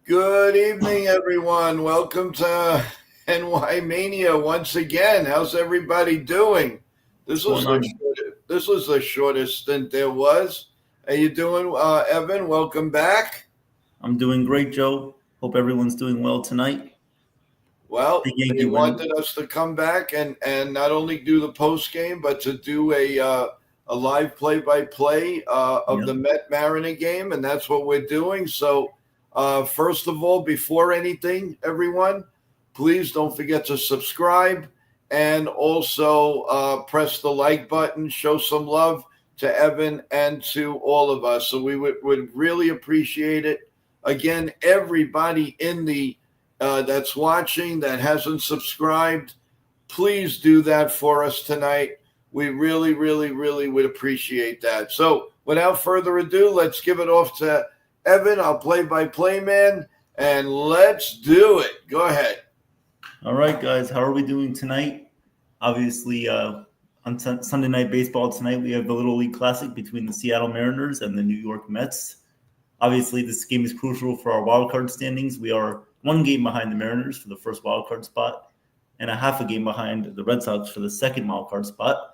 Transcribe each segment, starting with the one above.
Good evening, everyone. Welcome to NY Mania once again. How's everybody doing? This What's was going the on? shortest stint there was. How you doing, Evan? Welcome back. I'm doing great, Joe. Hope everyone's doing well tonight. Big Well, they Yankee win. wanted us to come back and not only do the post game, but to do a live play by play of the Yep. Met Mariner game, and that's what we're doing. So, first of all, before anything, everyone, please don't forget to subscribe and also press the like button. Show some love to Evan and to all of us. So we would really appreciate it. Again, everybody in the that's watching that hasn't subscribed, please do that for us tonight. We really, really, really would appreciate that. So, without further ado, let's give it off to Evan, our play by play man, and let's do it. Go ahead. All right, guys. How are we doing tonight? Obviously, on Sunday Night Baseball tonight, we have the Little League Classic between the Seattle Mariners and the New York Mets. Obviously, this game is crucial for our wild card standings. We are one game behind the Mariners for the first wild card spot, and a half a game behind the Red Sox for the second wild card spot.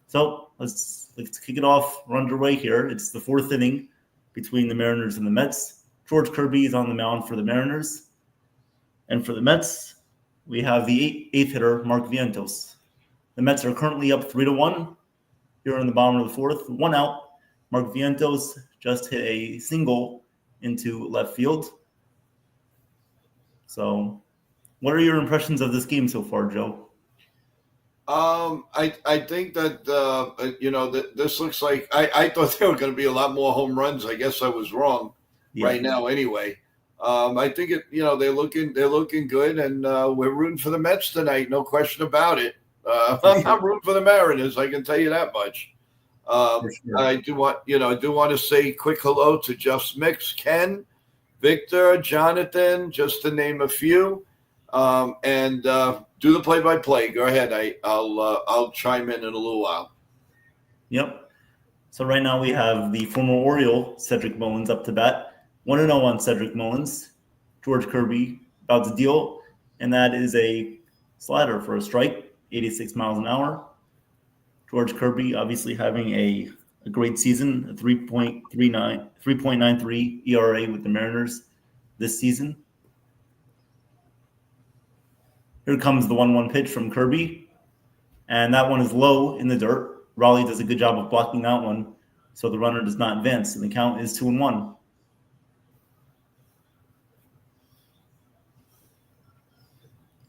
So let's kick it off. We're underway here. It's the fourth inning between the Mariners and the Mets. George Kirby is on the mound for the Mariners, and for the Mets, we have the eighth hitter Mark Vientos. The Mets are currently up 3-1 here in the bottom of the fourth. One out. Mark Vientos just hit a single into left field. So, what are your impressions of this game so far, Joe? I think that this looks like I thought there were going to be a lot more home runs. I guess I was wrong. Yeah. Right now, anyway. I think they're looking good, and we're rooting for the Mets tonight. No question about it. I'm Sure. not rooting for the Mariners. I can tell you that much. For sure. I do want to say quick hello to Just Mix, Ken, Victor, Jonathan, just to name a few, and do the play-by-play. Go ahead. I'll chime in a little while. Yep. So right now we have the former Oriole Cedric Mullins up to bat. 1-0 on Cedric Mullins. George Kirby about to deal, and that is a slider for a strike, 86 miles an hour. George Kirby obviously having a great season, a 3.93 ERA with the Mariners this season. Here comes the 1-1 pitch from Kirby, and that one is low in the dirt. Raleigh does a good job of blocking that one, so the runner does not advance, and the count is 2-1.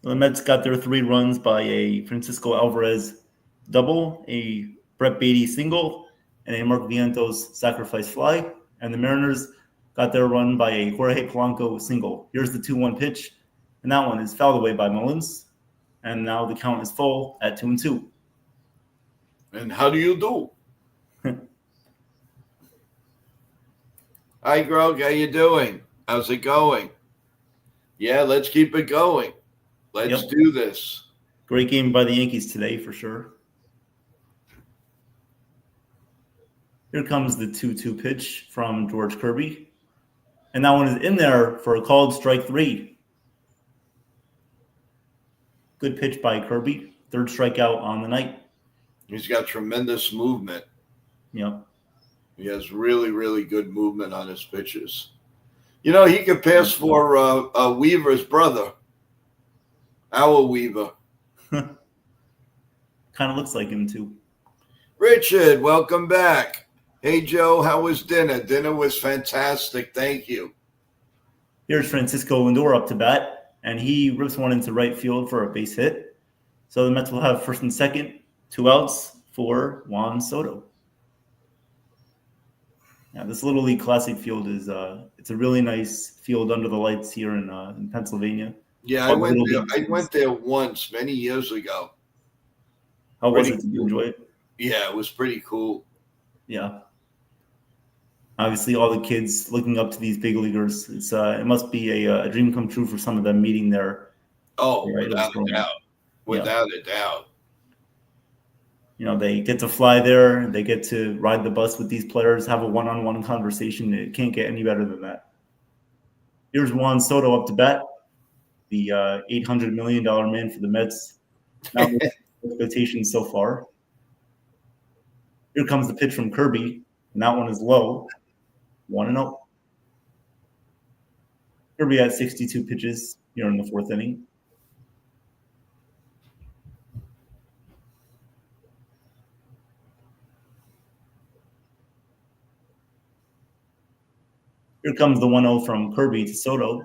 The Mets got their 3 runs by a Francisco Alvarez double, a Brett Beatty single, and a Mark Vientos sacrifice fly. And the Mariners got their run by a Jorge Polanco single. Here's the 2-1 pitch, and that one is fouled away by Mullins. And now the count is full at 2-2. And how do you do? Hi, Grog. How you doing? How's it going? Yeah, let's keep it going. Let's Yep. do this. Great game by the Yankees today for sure. Here comes the 2-2 pitch from George Kirby. And that one is in there for a called strike 3. Good pitch by Kirby. Third strikeout on the night. He's got tremendous movement. Yep. He has really, really good movement on his pitches. You know, he could pass for Weaver's brother, our Weaver. Kind of looks like him too. Richard, welcome back. Hey, Joe, how was dinner? Dinner was fantastic. Thank you. Here's Francisco Lindor up to bat, and he rips one into right field for a base hit. So the Mets will have first and second, 2 outs for Juan Soto. Yeah, this Little League Classic field is it's a really nice field under the lights here in Pennsylvania. Yeah, I All the went Little there. League I teams. went there once, many years ago. How was Pretty it? Did you cool. enjoy it? Yeah, it was pretty cool. Yeah. Obviously, all the kids looking up to these big leaguers. It must be a dream come true for some of them meeting their Oh, idols without a growing up. doubt. Yeah. Without a doubt. They get to fly there. They get to ride the bus with these players, have a one-on-one conversation. It can't get any better than that. Here's Juan Soto up to bat, the $800 million man for the Mets. Not much expectations so far. Here comes the pitch from Kirby, and that one is low. 1-0. Kirby had 62 pitches here in the fourth inning. Here comes the 1-0 from Kirby to Soto.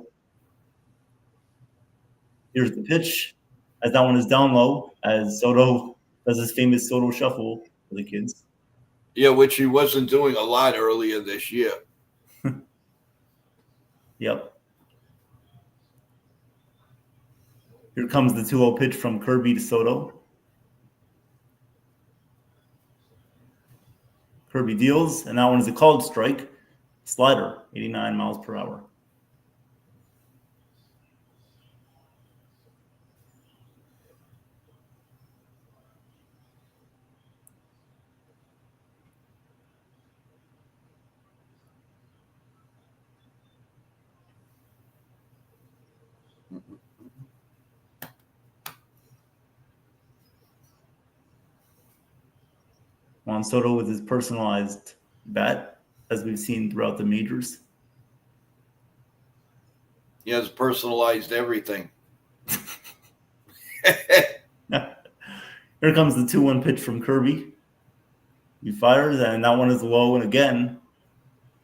Here's the pitch, as that one is down low, as Soto does his famous Soto shuffle for the kids. Yeah, which he wasn't doing a lot earlier this year. Yep. Here comes the 2-0 pitch from Kirby to Soto. Kirby deals, and that one is a called strike. Slider, 89 miles per hour. Juan Soto with his personalized bat, as we've seen throughout the majors. He has personalized everything. Here comes the 2-1 pitch from Kirby. He fires, and that one is low and again.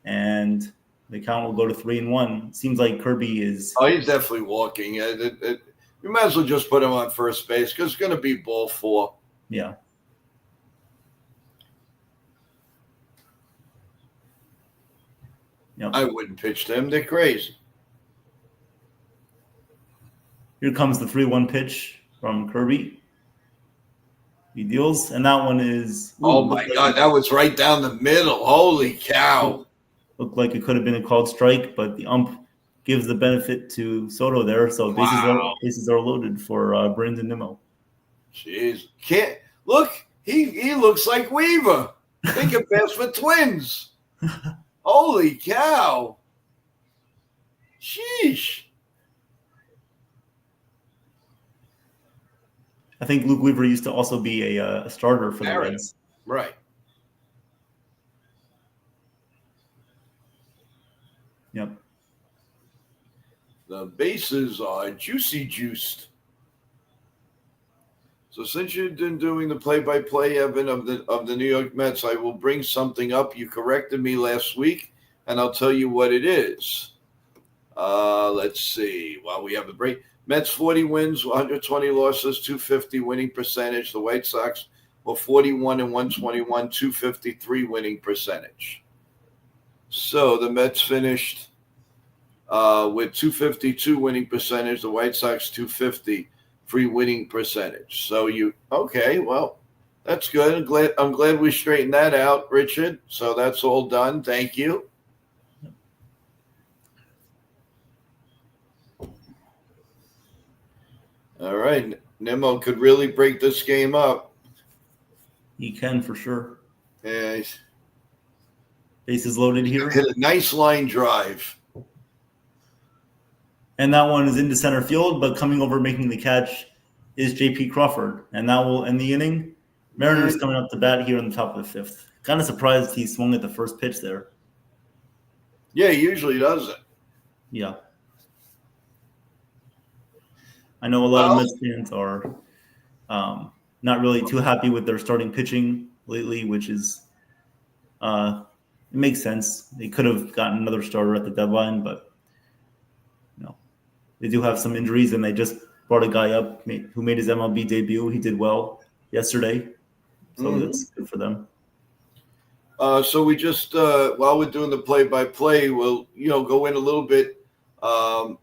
And the count will go to 3-1. Seems like Kirby is... Oh, he's definitely walking. You might as well just put him on first base because it's going to be ball 4. Yeah. Yep. I wouldn't pitch to him. They're crazy. Here comes the 3-1 pitch from Kirby. He deals, and that one is... Oh, my God. That was right down the middle. Holy cow. Looked like it could have been a called strike, but the ump gives the benefit to Soto there, so bases are loaded for Brandon Nimmo. Jeez. Look, he looks like Weaver. They can pass for twins. Holy cow. Sheesh. I think Luke Weaver used to also be a starter for the Reds. Right. Yep. The bases are juicy juiced. So since you've been doing the play-by-play, Evan, of the New York Mets, I will bring something up. You corrected me last week, and I'll tell you what it is. Let's see. While we have the break, Mets 40 wins, 120 losses, 250 winning percentage. The White Sox were 41 and 121, 253 winning percentage. So the Mets finished with 252 winning percentage. The White Sox 250 free winning percentage. So well, that's good. I'm glad we straightened that out, Richard. So that's all done. Thank you. All right. Nimmo could really break this game up. He can for sure. Yeah. Bases loaded here. Hit a nice line drive. And that one is into center field, but coming over making the catch is J.P. Crawford. And that will end the inning. Mariners coming up to bat here in the top of the fifth. Kind of surprised he swung at the first pitch there. Yeah, he usually doesn't. Yeah. I know a lot of Mets fans are not really too happy with their starting pitching lately, which is it makes sense. They could have gotten another starter at the deadline, but they do have some injuries, and they just brought a guy up who made his MLB debut. He did well yesterday, so that's good for them. So we just, while we're doing the play-by-play, we'll go in a little bit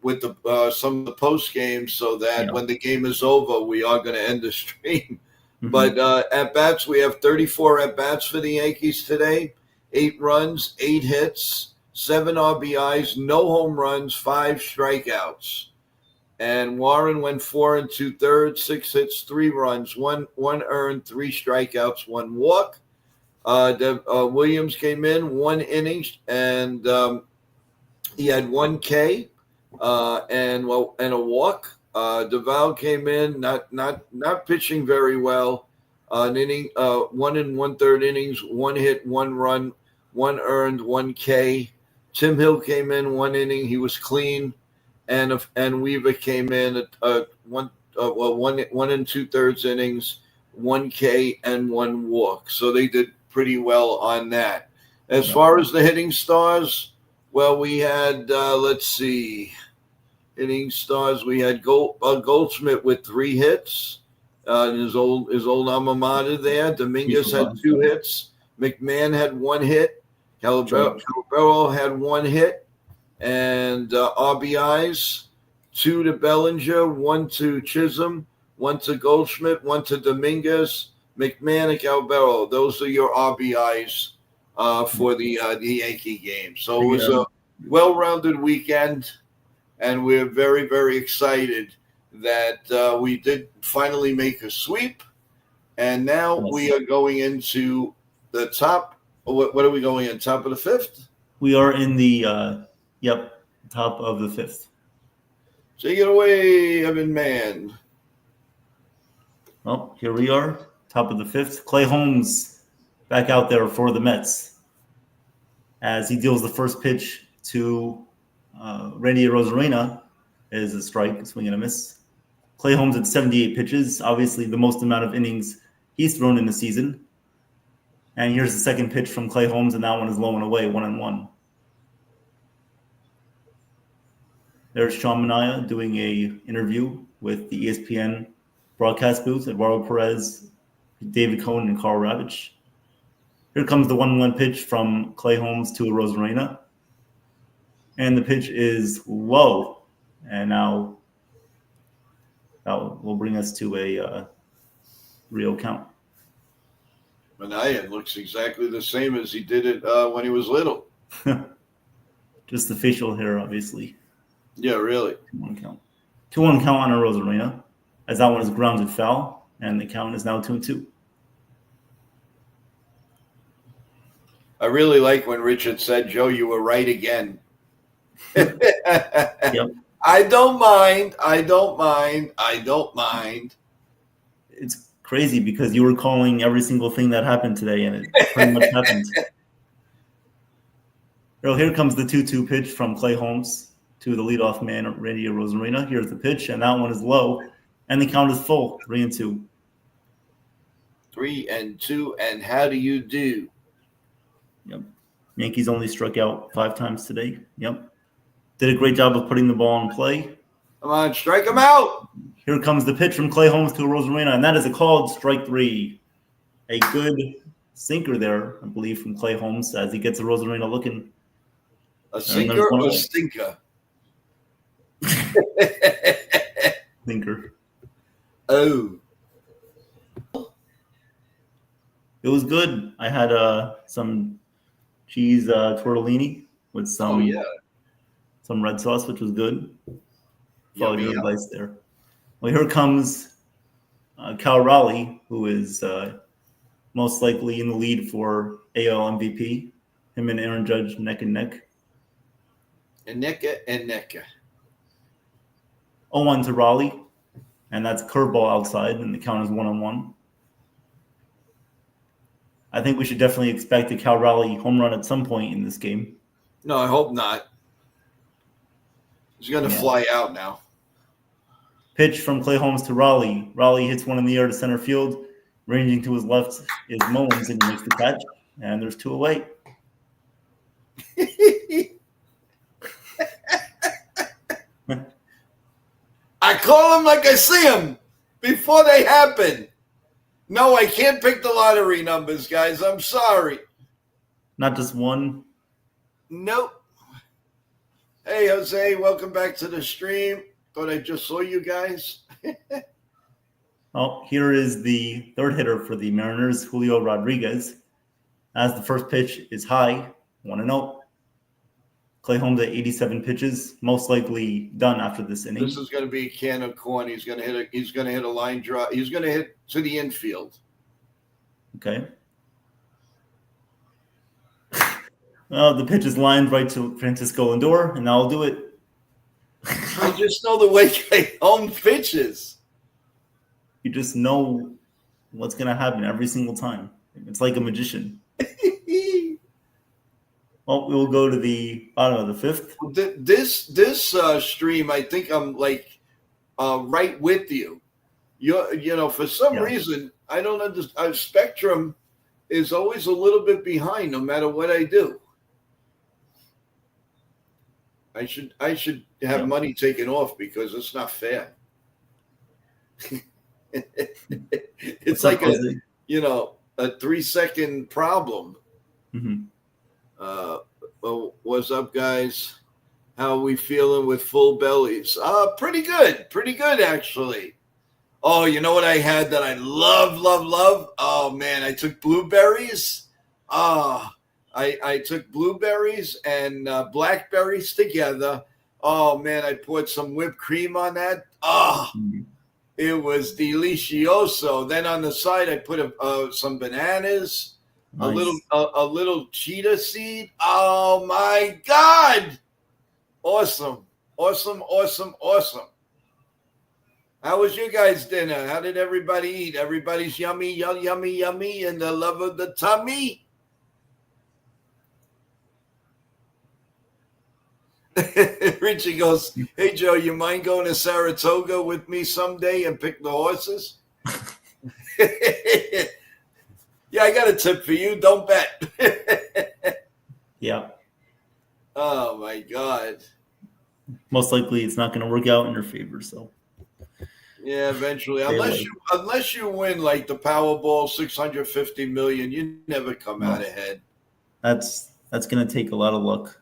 with some of the post games, so that when the game is over, we are going to end the stream. Mm-hmm. But at bats, we have 34 at bats for the Yankees today. 8 runs, 8 hits, 7 RBIs, no home runs, 5 strikeouts. And Warren went 4 2/3, 6 hits, 3 runs, 1 earned, 3 strikeouts, 1 walk. Williams came in 1 inning, and he had 1 K. and a walk. Duval came in not pitching very well. An inning, 1 1/3 innings, 1 hit, 1 run, 1 earned, 1 K. Tim Hill came in 1 inning. He was clean, and Weaver came in at 1 1 2/3 innings, 1 K and 1 walk. So they did pretty well on that. As far as the hitting stars, well, we had let's see, hitting stars. We had Goldschmidt with 3 hits. His old alma mater there. Dominguez had 2 hits. McMahon had 1 hit. Calabero had 1 hit. And RBIs, 2 to Bellinger, 1 to Chisholm, 1 to Goldschmidt, 1 to Dominguez, McMahon, and Calabero. Those are your RBIs for the Yankee game. So it was a well-rounded weekend, and we're very, very excited that we did finally make a sweep, and now we are going into the top. What are we going in? Top of the 5th? We are in the top of the 5th. Take it away, Evan Man. Well, here we are, top of the 5th. Clay Holmes back out there for the Mets as he deals the first pitch to Randy Arozarena. Is a strike, swing and a miss. Clay Holmes at 78 pitches, obviously the most amount of innings he's thrown in the season. And here's the second pitch from Clay Holmes, and that one is low and away, 1-1. There's Sean Manaea doing a interview with the ESPN broadcast booth. Eduardo Perez, David Cohn, and Carl Ravitch. Here comes the 1-1 pitch from Clay Holmes to Arozarena. And the pitch is low. And now that will bring us to a real count. Manaea looks exactly the same as he did it when he was little. Just the facial hair, obviously. Yeah, really. 2-1 count. 2-1 count on Arozarena, as that one is grounded foul, and the count is now 2-2. I really like when Richard said, "Joe, you were right again." Yep. I don't mind. It's crazy because you were calling every single thing that happened today, and it pretty much happened. So here comes the 2-2 pitch from Clay Holmes to the leadoff man, Randy Arozarena. Here's the pitch, and that one is low, and the count is full, 3-2. 3-2, and how do you do? Yep. Yankees only struck out 5 times today. Yep. Did a great job of putting the ball in play. Come on, strike him out. Here comes the pitch from Clay Holmes to Arozarena, and that is a called strike 3. A good sinker there, I believe, from Clay Holmes as he gets Arozarena looking. A sinker or a stinker? Sinker. Oh. It was good. I had some cheese tortellini with some red sauce, which was good. Follow your advice there. Well, here comes Cal Raleigh, who is most likely in the lead for AL MVP. Him and Aaron Judge neck and neck. And necka. 0-1 to Raleigh, and that's curveball outside, and the count is 1-1. I think we should definitely expect a Cal Raleigh home run at some point in this game. No, I hope not. He's going to fly out now. Pitch from Clay Holmes to Raleigh. Raleigh hits one in the air to center field. Ranging to his left is Mullins, and he makes the catch. And there's 2 away. I call them like I see them before they happen. No, I can't pick the lottery numbers, guys. I'm sorry. Not just one? Nope. Hey, Jose, welcome back to the stream. Thought I just saw you guys. Oh, here is the third hitter for the Mariners, Julio Rodriguez. As the first pitch is high, 1-0. Clay Holmes at 87 pitches, most likely done after this inning. This is going to be a can of corn. He's going to hit a line drive. He's going to hit to the infield. Okay. Well, the pitch is lined right to Francisco Lindor, and that'll do it. I just know the way Cajon pitches. You just know what's going to happen every single time. It's like a magician. Well, we'll go to the bottom of the fifth. This stream, I think I'm like right with you. For some reason, I don't understand. Spectrum is always a little bit behind, no matter what I do. I should have money taken off because it's not fair. It's like a 3-second problem. Mm-hmm. Well, what's up, guys? How are we feeling with full bellies? Pretty good actually. Oh, you know what I had that I love? Oh man, I took blueberries. I took blueberries and blackberries together. Oh man, I poured some whipped cream on that. It was delicioso. Then on the side, I put some bananas, nice. a little chia seed. Oh my God! Awesome. How was your guys' dinner? How did everybody eat? Everybody's yummy, and the love of the tummy. Richie goes, "Hey Joe, you mind going to Saratoga with me someday and pick the horses?" Yeah, I got a tip for you. Don't bet. Yeah. Oh my God. Most likely, it's not going to work out in your favor. So. Yeah, eventually, unless you win like the Powerball, $650 million, you never come out ahead. That's going to take a lot of luck.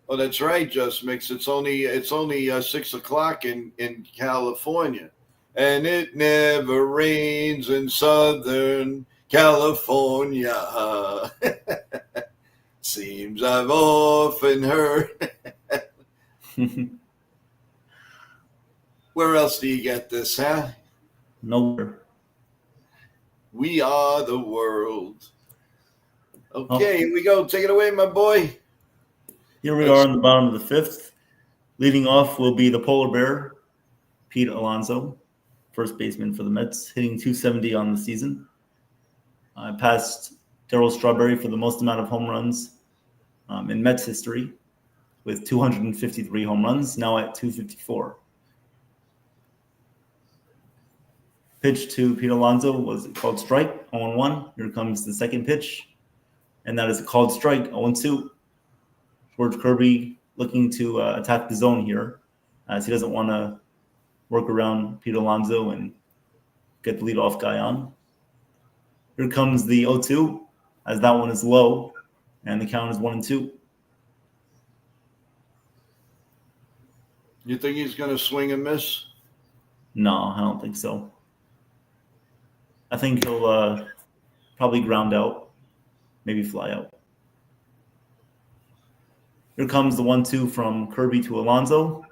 Oh, that's right, Just Mix. It's only 6:00 in California, and it never rains in Southern California. Seems I've often heard. Where else do you get this, huh? Nowhere. We are the world. Okay, here we go. Take it away, my boy. Here we are on the bottom of the fifth. Leading off will be the polar bear, Pete Alonso, first baseman for the Mets, hitting .270 on the season. Passed Darryl Strawberry for the most amount of home runs in Mets history, with 253 home runs, now at 254. Pitch to Pete Alonso was called strike, 0-1. Here comes the second pitch, and that is a called strike, 0-2. George Kirby looking to attack the zone here, as he doesn't want to work around Pete Alonso and get the leadoff guy on. Here comes the 0-2, as that one is low, and the count is 1-2. You think he's going to swing and miss? No, I don't think so. I think he'll probably ground out, maybe fly out. Here comes the 1-2 from Kirby to Alonso.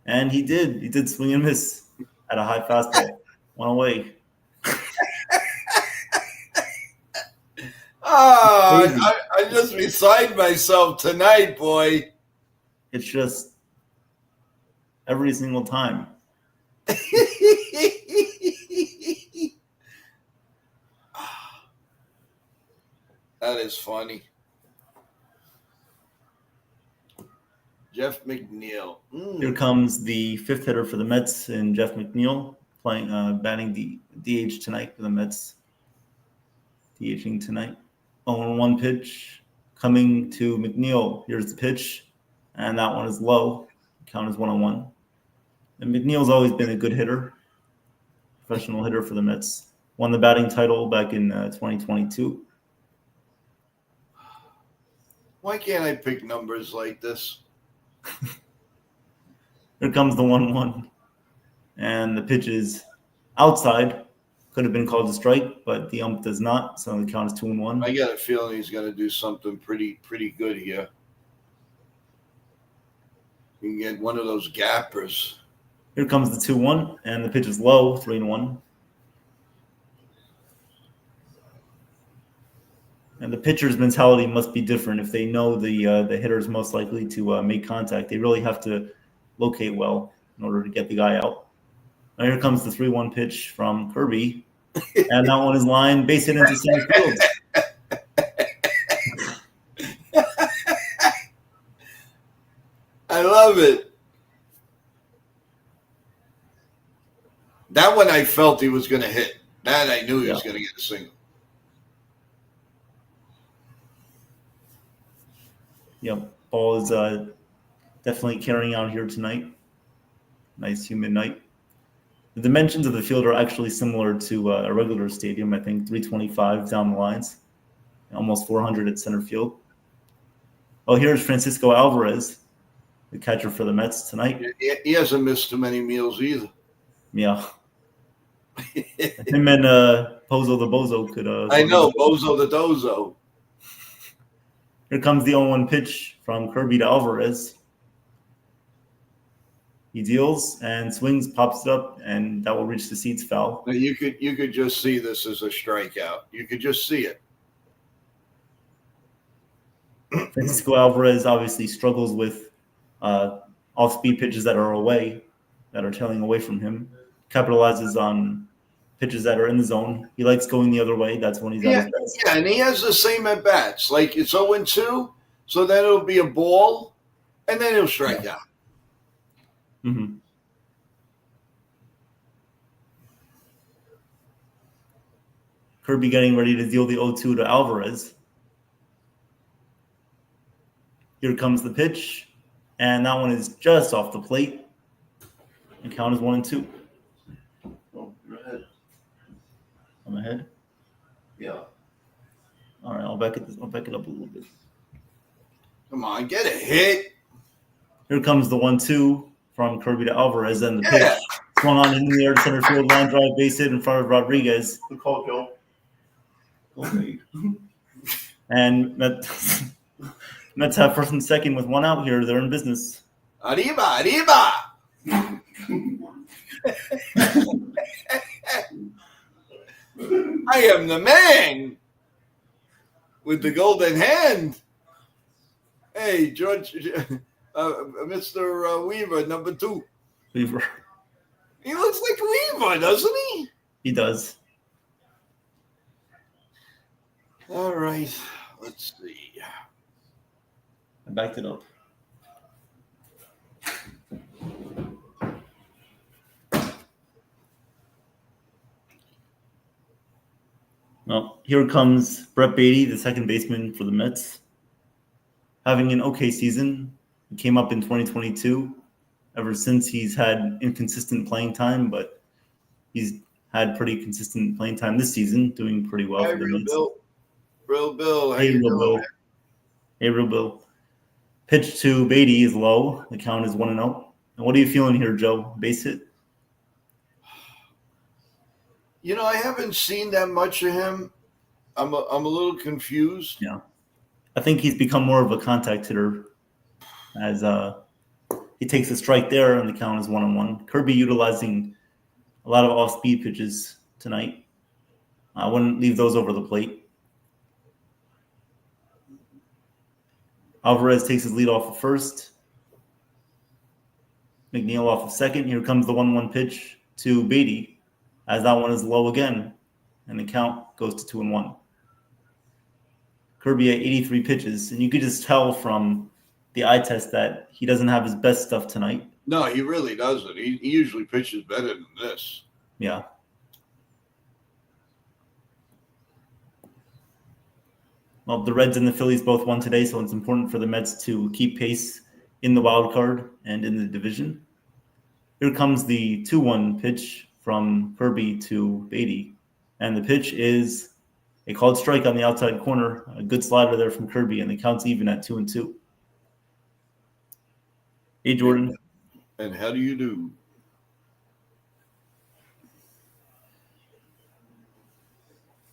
And he did swing and miss at a high fastball. One away. I just beside myself tonight, boy. It's just every single time. That is funny. Jeff McNeil. Here comes the fifth hitter for the Mets, and Jeff McNeil batting the DH tonight for the Mets. DHing tonight. 0-1 pitch coming to McNeil. Here's the pitch, and that one is low. Count is 1-1. And McNeil's always been a good hitter, professional hitter for the Mets. Won the batting title back in 2022. Why can't I pick numbers like this? Here comes the 1-1. And the pitch is outside. Could have been called a strike, but the ump does not, so the count is 2-1. I got a feeling he's going to do something pretty good here. You can get one of those gappers. Here comes the 2-1, and the pitch is low, 3-1. And the pitcher's mentality must be different if they know the hitter is most likely to make contact. They really have to locate well in order to get the guy out. Now here comes the 3-1 pitch from Kirby, and that one is lined base hit into center field. I love it. That one I felt he was going to hit. That I knew he was going to get a single. Yep, ball is definitely carrying out here tonight. Nice humid night. The dimensions of the field are actually similar to a regular stadium. I think 325 down the lines, almost 400 at center field. Oh, here's Francisco Alvarez, the catcher for the Mets tonight. He hasn't missed too many meals either. Yeah. Him and Pozo the Bozo could. I know, Bozo the Dozo. Here comes the 0-1 pitch from Kirby to Alvarez. He deals and swings, pops it up, and that will reach the seats foul. You could just see this as a strikeout. You could just see it. Francisco Alvarez obviously struggles with off-speed pitches that are away, that are tailing away from him. Capitalizes on pitches that are in the zone. He likes going the other way. That's when he's at his best. Yeah, and he has the same at bats. Like it's 0-2, so then it'll be a ball, and then he'll strike out. Mm-hmm. Kirby getting ready to deal the 0-2 to Alvarez. Here comes the pitch, and that one is just off the plate. And count is 1-2. Oh, go ahead. I'm ahead. Yeah. All right, I'll back it up a little bit. Come on, get a hit. Here comes the 1-2 from Kirby to Alvarez, and the pitch swung on in the air to center field, line drive, base hit in front of Rodriguez. Good call, Joe. Okay. And Mets have first and second with one out here. They're in business. Arriba, arriba. I am the man with the golden hand. Hey, George, Mr. Weaver, number 2. Weaver. He looks like Weaver, doesn't he? He does. All right, let's see. I backed it up. Well, here comes Brett Beatty, the second baseman for the Mets. Having an okay season. He came up in 2022. Ever since, he's had inconsistent playing time, but he's had pretty consistent playing time this season, doing pretty well for the Mets. Real Bill, how Hey, you Real doing? Bill. Hey, Real Bill. Pitch to Beatty is low. The count is 1-0. And what are you feeling here, Joe? Base hit? You know, I haven't seen that much of him. I'm a little confused. Yeah. I think he's become more of a contact hitter as he takes a strike there and the count is 1-1. Kirby utilizing a lot of off-speed pitches tonight. I wouldn't leave those over the plate. Alvarez takes his lead off of first. McNeil off of second. Here comes the 1-1 pitch to Beatty, as that one is low again, and the count goes to 2-1. Kirby at 83 pitches, and you could just tell from the eye test that he doesn't have his best stuff tonight. No, he really doesn't. He usually pitches better than this. Yeah. Well, the Reds and the Phillies both won today, so it's important for the Mets to keep pace in the wild card and in the division. Here comes the 2-1 pitch from Kirby to Beatty, and the pitch is a called strike on the outside corner. A good slider there from Kirby, and the count's even at 2-2. Hey, Jordan. And how do you do?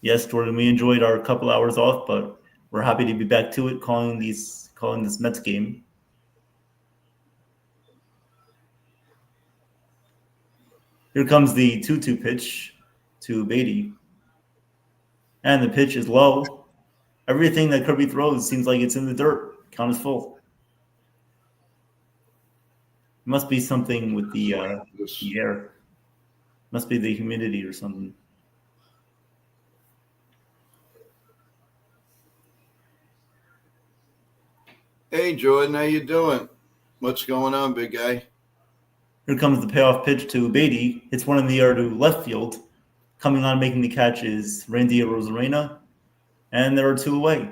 Yes, Jordan, we enjoyed our couple hours off, but we're happy to be back to it, calling this Mets game. Here comes the 2-2 pitch to Beatty. And the pitch is low. Everything that Kirby throws seems like it's in the dirt. Count is full. Must be something with the air. Must be the humidity or something. Hey, Jordan, how you doing? What's going on, big guy? Here comes the payoff pitch to Beatty. Hits one in the air to left field. Coming on making the catch is Randy Rosarena. And there are 2 away.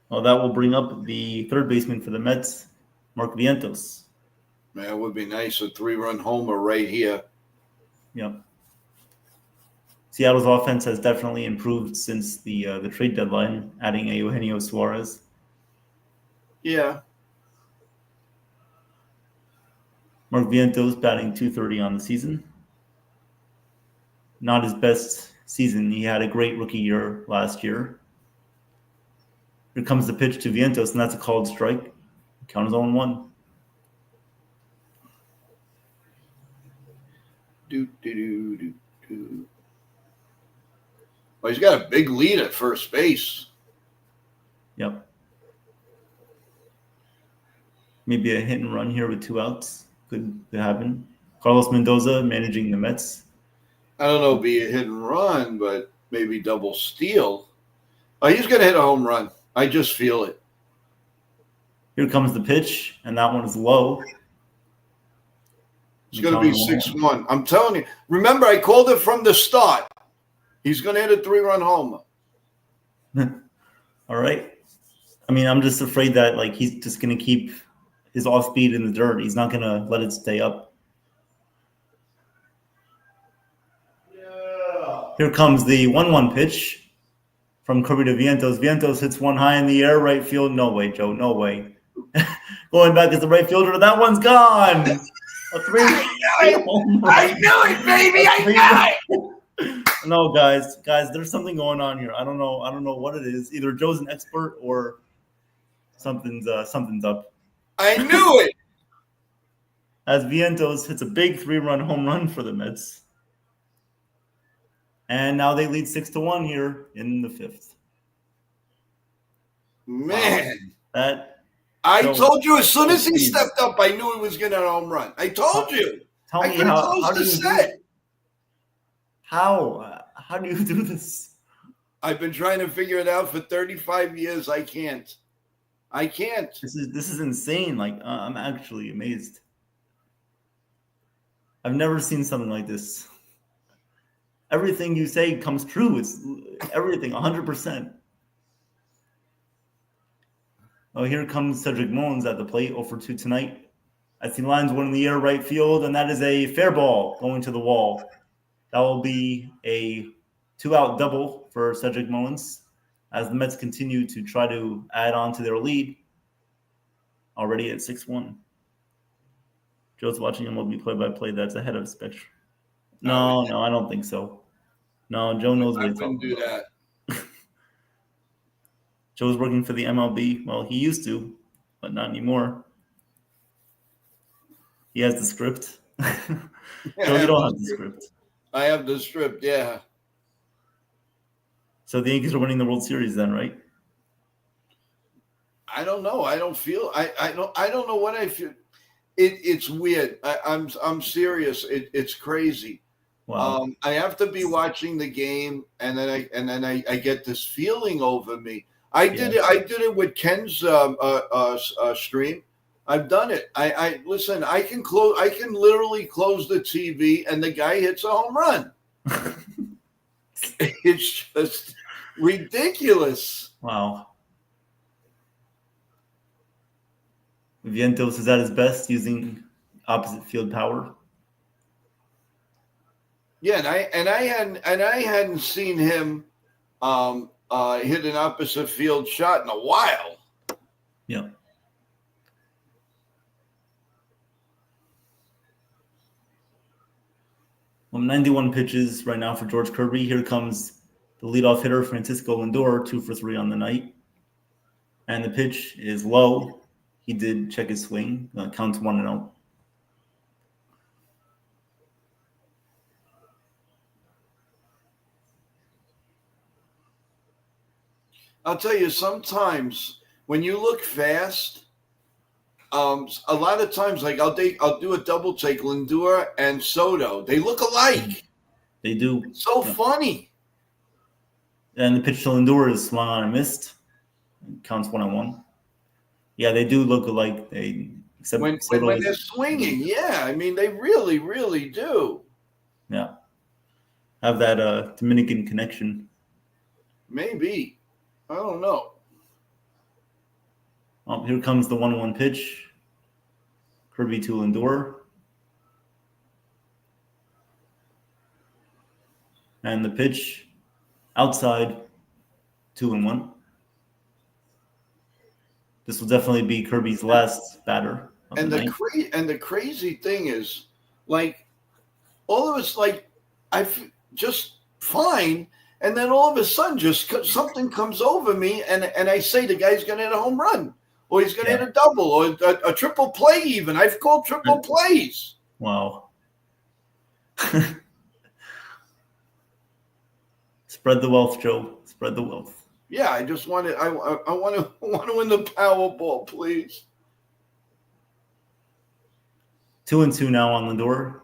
Well, that will bring up the third baseman for the Mets, Mark Vientos. Man, it would be nice, a 3-run homer right here. Yep. Seattle's offense has definitely improved since the trade deadline, adding a Eugenio Suarez. Yeah. Mark Vientos batting .230 on the season. Not his best season. He had a great rookie year last year. Here comes the pitch to Vientos, and that's a called strike. Count is 0-1. Well, he's got a big lead at first base. Yep. Maybe a hit and run here with 2 outs. Could happen. Carlos Mendoza managing the Mets. I don't know if it'd be a hit and run, but maybe double steal. Oh, he's going to hit a home run. I just feel it. Here comes the pitch, and that one is low. It's going to be 6-1. I'm telling you. Remember, I called it from the start. He's going to hit a 3-run homer. All right. I mean, I'm just afraid that he's just going to keep his off speed in the dirt. He's not going to let it stay up. Yeah. Here comes the 1-1 pitch from Kirby to Vientos. Vientos hits one high in the air, right field. No way, Joe. No way. Going back as the right fielder. That one's gone. A 3. I knew it, baby. I knew it. No, guys, there's something going on here. I don't know what it is. Either Joe's an expert or something's up. I knew it. As Vientos hits a big 3-run home run for the Mets. And now they lead 6-1 here in the 5th. Man. I told you as soon as he stepped up, I knew he was going to home run. I told you. Tell me how do you do it? How do you do this? I've been trying to figure it out for 35 years. I can't. This is insane. I'm actually amazed. I've never seen something like this. Everything you say comes true. It's everything, 100%. Oh, here comes Cedric Mullins at the plate, 0-for-2 tonight. I see lines one in the air, right field, and that is a fair ball going to the wall. That will be a 2-out double for Cedric Mullins as the Mets continue to try to add on to their lead, already at 6-1. Joe's watching MLB play-by-play. That's ahead of Spectrum. No, I don't think so. No, Joe knows what he's talking about. I wouldn't do that. Joe's working for the MLB. Well, he used to, but not anymore. He has the script. Joe, you don't have the script. I have the script, yeah. So the Yankees are winning the World Series then, right? I don't know. I don't feel. I don't know what I feel. It's weird. I'm serious. It's crazy. Wow. I have to be watching the game, and then I get this feeling over me. I did it with Ken's stream. I've done it. I listen. I can literally close the TV, and the guy hits a home run. It's just ridiculous. Wow. Vientos is at his best using opposite field power. Yeah, and I hadn't seen him hit an opposite field shot in a while. Yeah. Well, 91 pitches right now for George Kirby. Here comes the leadoff hitter, Francisco Lindor, 2-for-3 on the night. And the pitch is low. He did check his swing. Counts 1-0. I'll tell you, sometimes when you look fast, a lot of times, like I'll do a double take, Lindor and Soto. They look alike. They do. It's so funny. And the pitch to Lindor is swung on and missed. It counts 1-1. Yeah, they do look alike. Except When they're swinging, yeah. I mean, they really, really do. Yeah. Have that Dominican connection. Maybe. I don't know. Oh, here comes the 1-1 pitch. Kirby to Lindor. And the pitch outside 2-1. This will definitely be Kirby's last batter. And the crazy thing is, like, all of us, like, just fine, and then all of a sudden, just something comes over me, and I say the guy's going to hit a home run, or he's going to hit a double, or a triple play. Even I've called triple plays. Wow. Spread the wealth, Joe. Spread the wealth. Yeah, I just want to. I want to win the Powerball, please. 2-2 now on Lindor.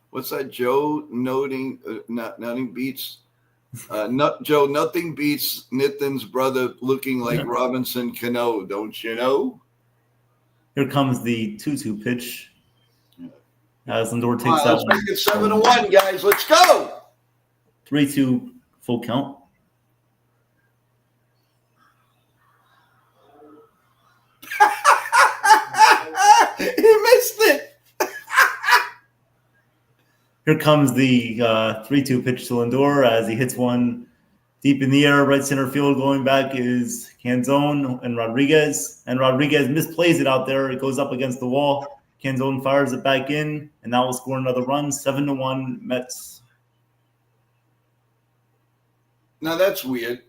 What's that, Joe? Nothing beats. Joe, nothing beats Nitin's brother looking like Robinson Cano. Don't you know? Here comes the 2-2 pitch. As Lindor takes that let's make it 7-1, guys. Let's go. 3-2 full count. He missed it. Here comes the 3-2 pitch to Lindor as he hits one deep in the air, right center field. Going back is Canzone and Rodriguez. And Rodriguez misplays it out there. It goes up against the wall. Canzone fires it back in, and that will score another run. 7-1 Mets. Now that's weird.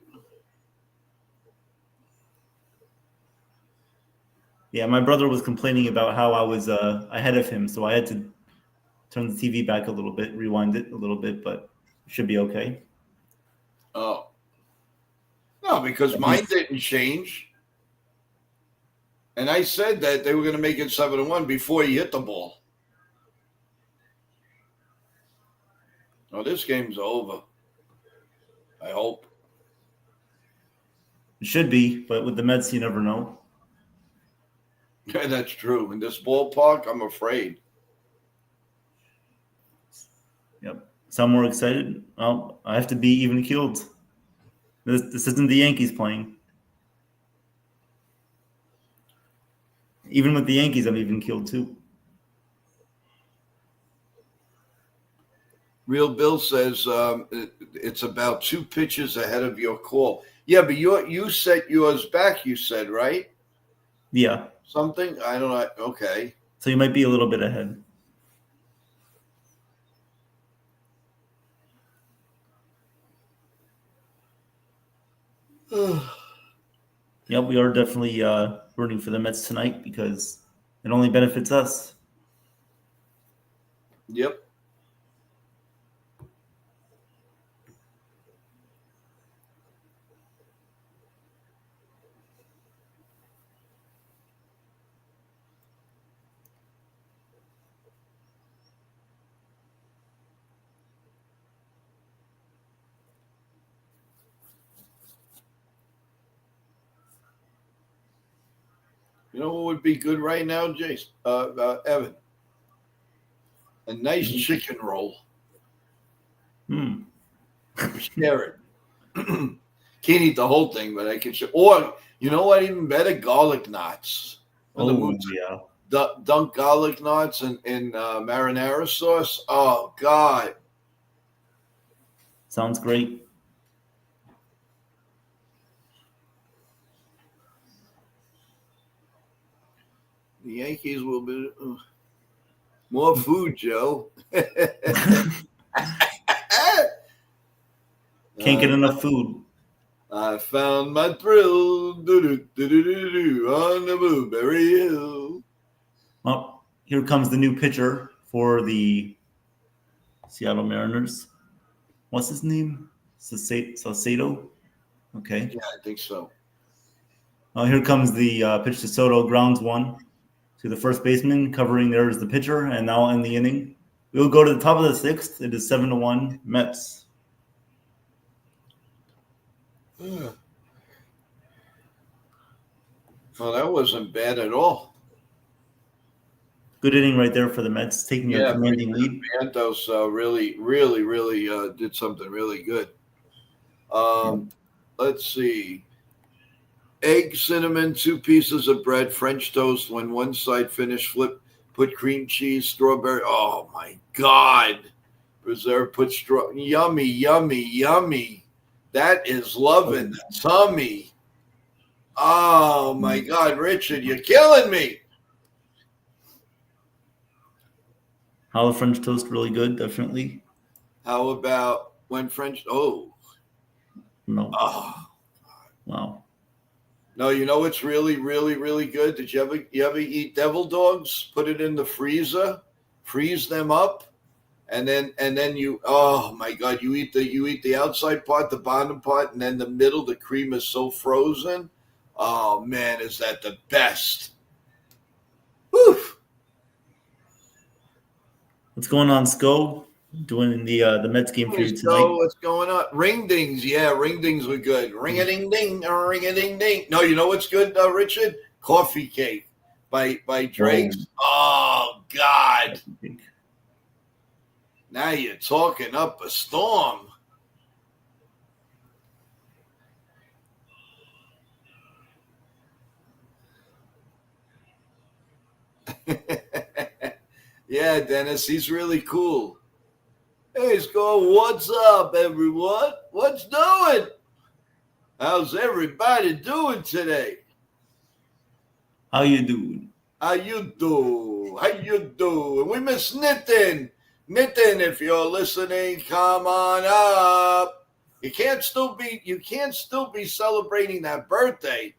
Yeah, my brother was complaining about how I was ahead of him, so I had to turn the TV back a little bit, rewind it a little bit, but it should be okay. Oh. No, because mine didn't change. And I said that they were going to make it 7-1 before he hit the ball. Oh, this game's over. I hope. It should be, but with the Mets, you never know. Yeah, that's true. In this ballpark, I'm afraid. Yep. Some more excited. Well, I have to be even keeled. This isn't the Yankees playing. Even with the Yankees, I'm even keeled too. Real Bill says it's about 2 pitches ahead of your call. Yeah, but you set yours back, you said, right? Yeah. Something? I don't know. Okay. So you might be a little bit ahead. Yeah, we are definitely rooting for the Mets tonight because it only benefits us. Yep. You know what would be good right now, Jace? Evan? A nice chicken roll. Share it. Can't eat the whole thing, but I can share. Or, you know what, even better? Garlic knots. Yeah. Dunk garlic knots in marinara sauce. Oh, God. Sounds great. The Yankees will be more food, Joe. Can't get enough food. I found my thrill on the Blueberry Hill. Well, Here comes the new pitcher for the Seattle Mariners. What's his name? Saucedo? Okay. Yeah, I think so. Here comes the pitch to Soto. Grounds one to the first baseman. Covering there is the pitcher. And now in the inning, we'll go to the top of the sixth. It is 7-1 Mets. Well, that wasn't bad at all. Good inning right there for the Mets, taking a commanding lead. Santos really did something really good. Let's see. Egg, cinnamon, 2 pieces of bread, French toast. When one side finished, flip, put cream cheese, strawberry. Oh, my God. Preserve, put yummy, yummy, yummy. That is loving the tummy. Oh, my God, Richard, you're killing me. How the French toast really good, definitely. How about when French? Oh, no. Oh, wow. No, you know what's really, really, really good? Did you ever eat devil dogs? Put it in the freezer, freeze them up, and then you. Oh my God! You eat the outside part, the bottom part, and then the middle. The cream is so frozen. Oh man, is that the best? Whew. What's going on, Sco? Doing the Mets game for you tonight. What's going on? Ring dings, yeah, ring dings were good. Ring a ding ding, ring a ding ding. No, you know what's good, Richard? Coffee Cake by Drake's. Oh God! Now you're talking up a storm. Yeah, Dennis, he's really cool. Hey, Sco, what's up, everyone? What's doing? How's everybody doing today? How you doing? How you do? How you do? We miss Nitin. Nitin, if you're listening, come on up. You can't still be celebrating that birthday.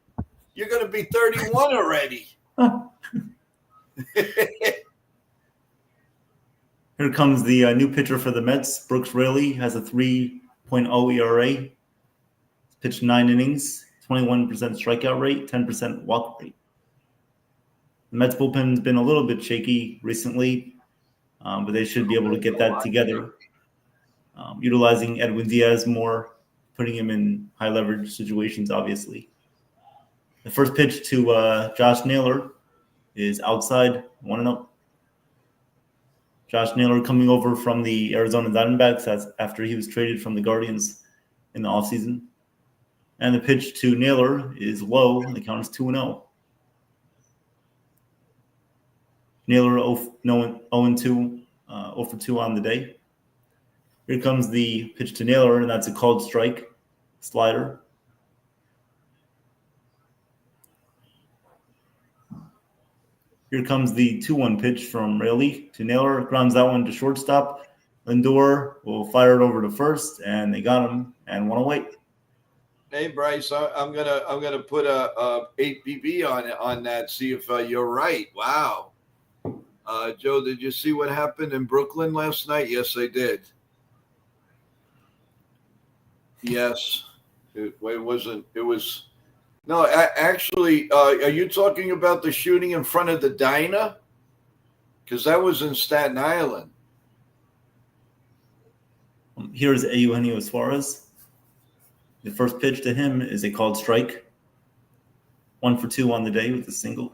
You're going to be 31 already. Here comes the new pitcher for the Mets. Brooks Raley has a 3.0 ERA. Pitched 9 innings, 21% strikeout rate, 10% walk rate. The Mets bullpen's been a little bit shaky recently, but they should be able to get that together. Utilizing Edwin Diaz more, putting him in high leverage situations, obviously. The first pitch to Josh Naylor is outside, 1-0. Josh Naylor coming over from the Arizona Diamondbacks after he was traded from the Guardians in the offseason. And the pitch to Naylor is low, and the count is 2-0. Naylor 0-2, 0 for 2 on the day. Here comes the pitch to Naylor, and that's a called strike, slider. Here comes the 2-1 pitch from Raley to Naylor. Grounds that one to shortstop. Lindor will fire it over to first, and they got him and 1 away. Hey Bryce, I'm gonna put a 8 BB on that. See if you're right. Wow, Joe, did you see what happened in Brooklyn last night? Yes, I did. Yes, it wasn't. It was. No, actually, are you talking about the shooting in front of the diner? Because that was in Staten Island. Here's Eugenio Suarez. The first pitch to him is a called strike. 1 for 2 on the day with a single.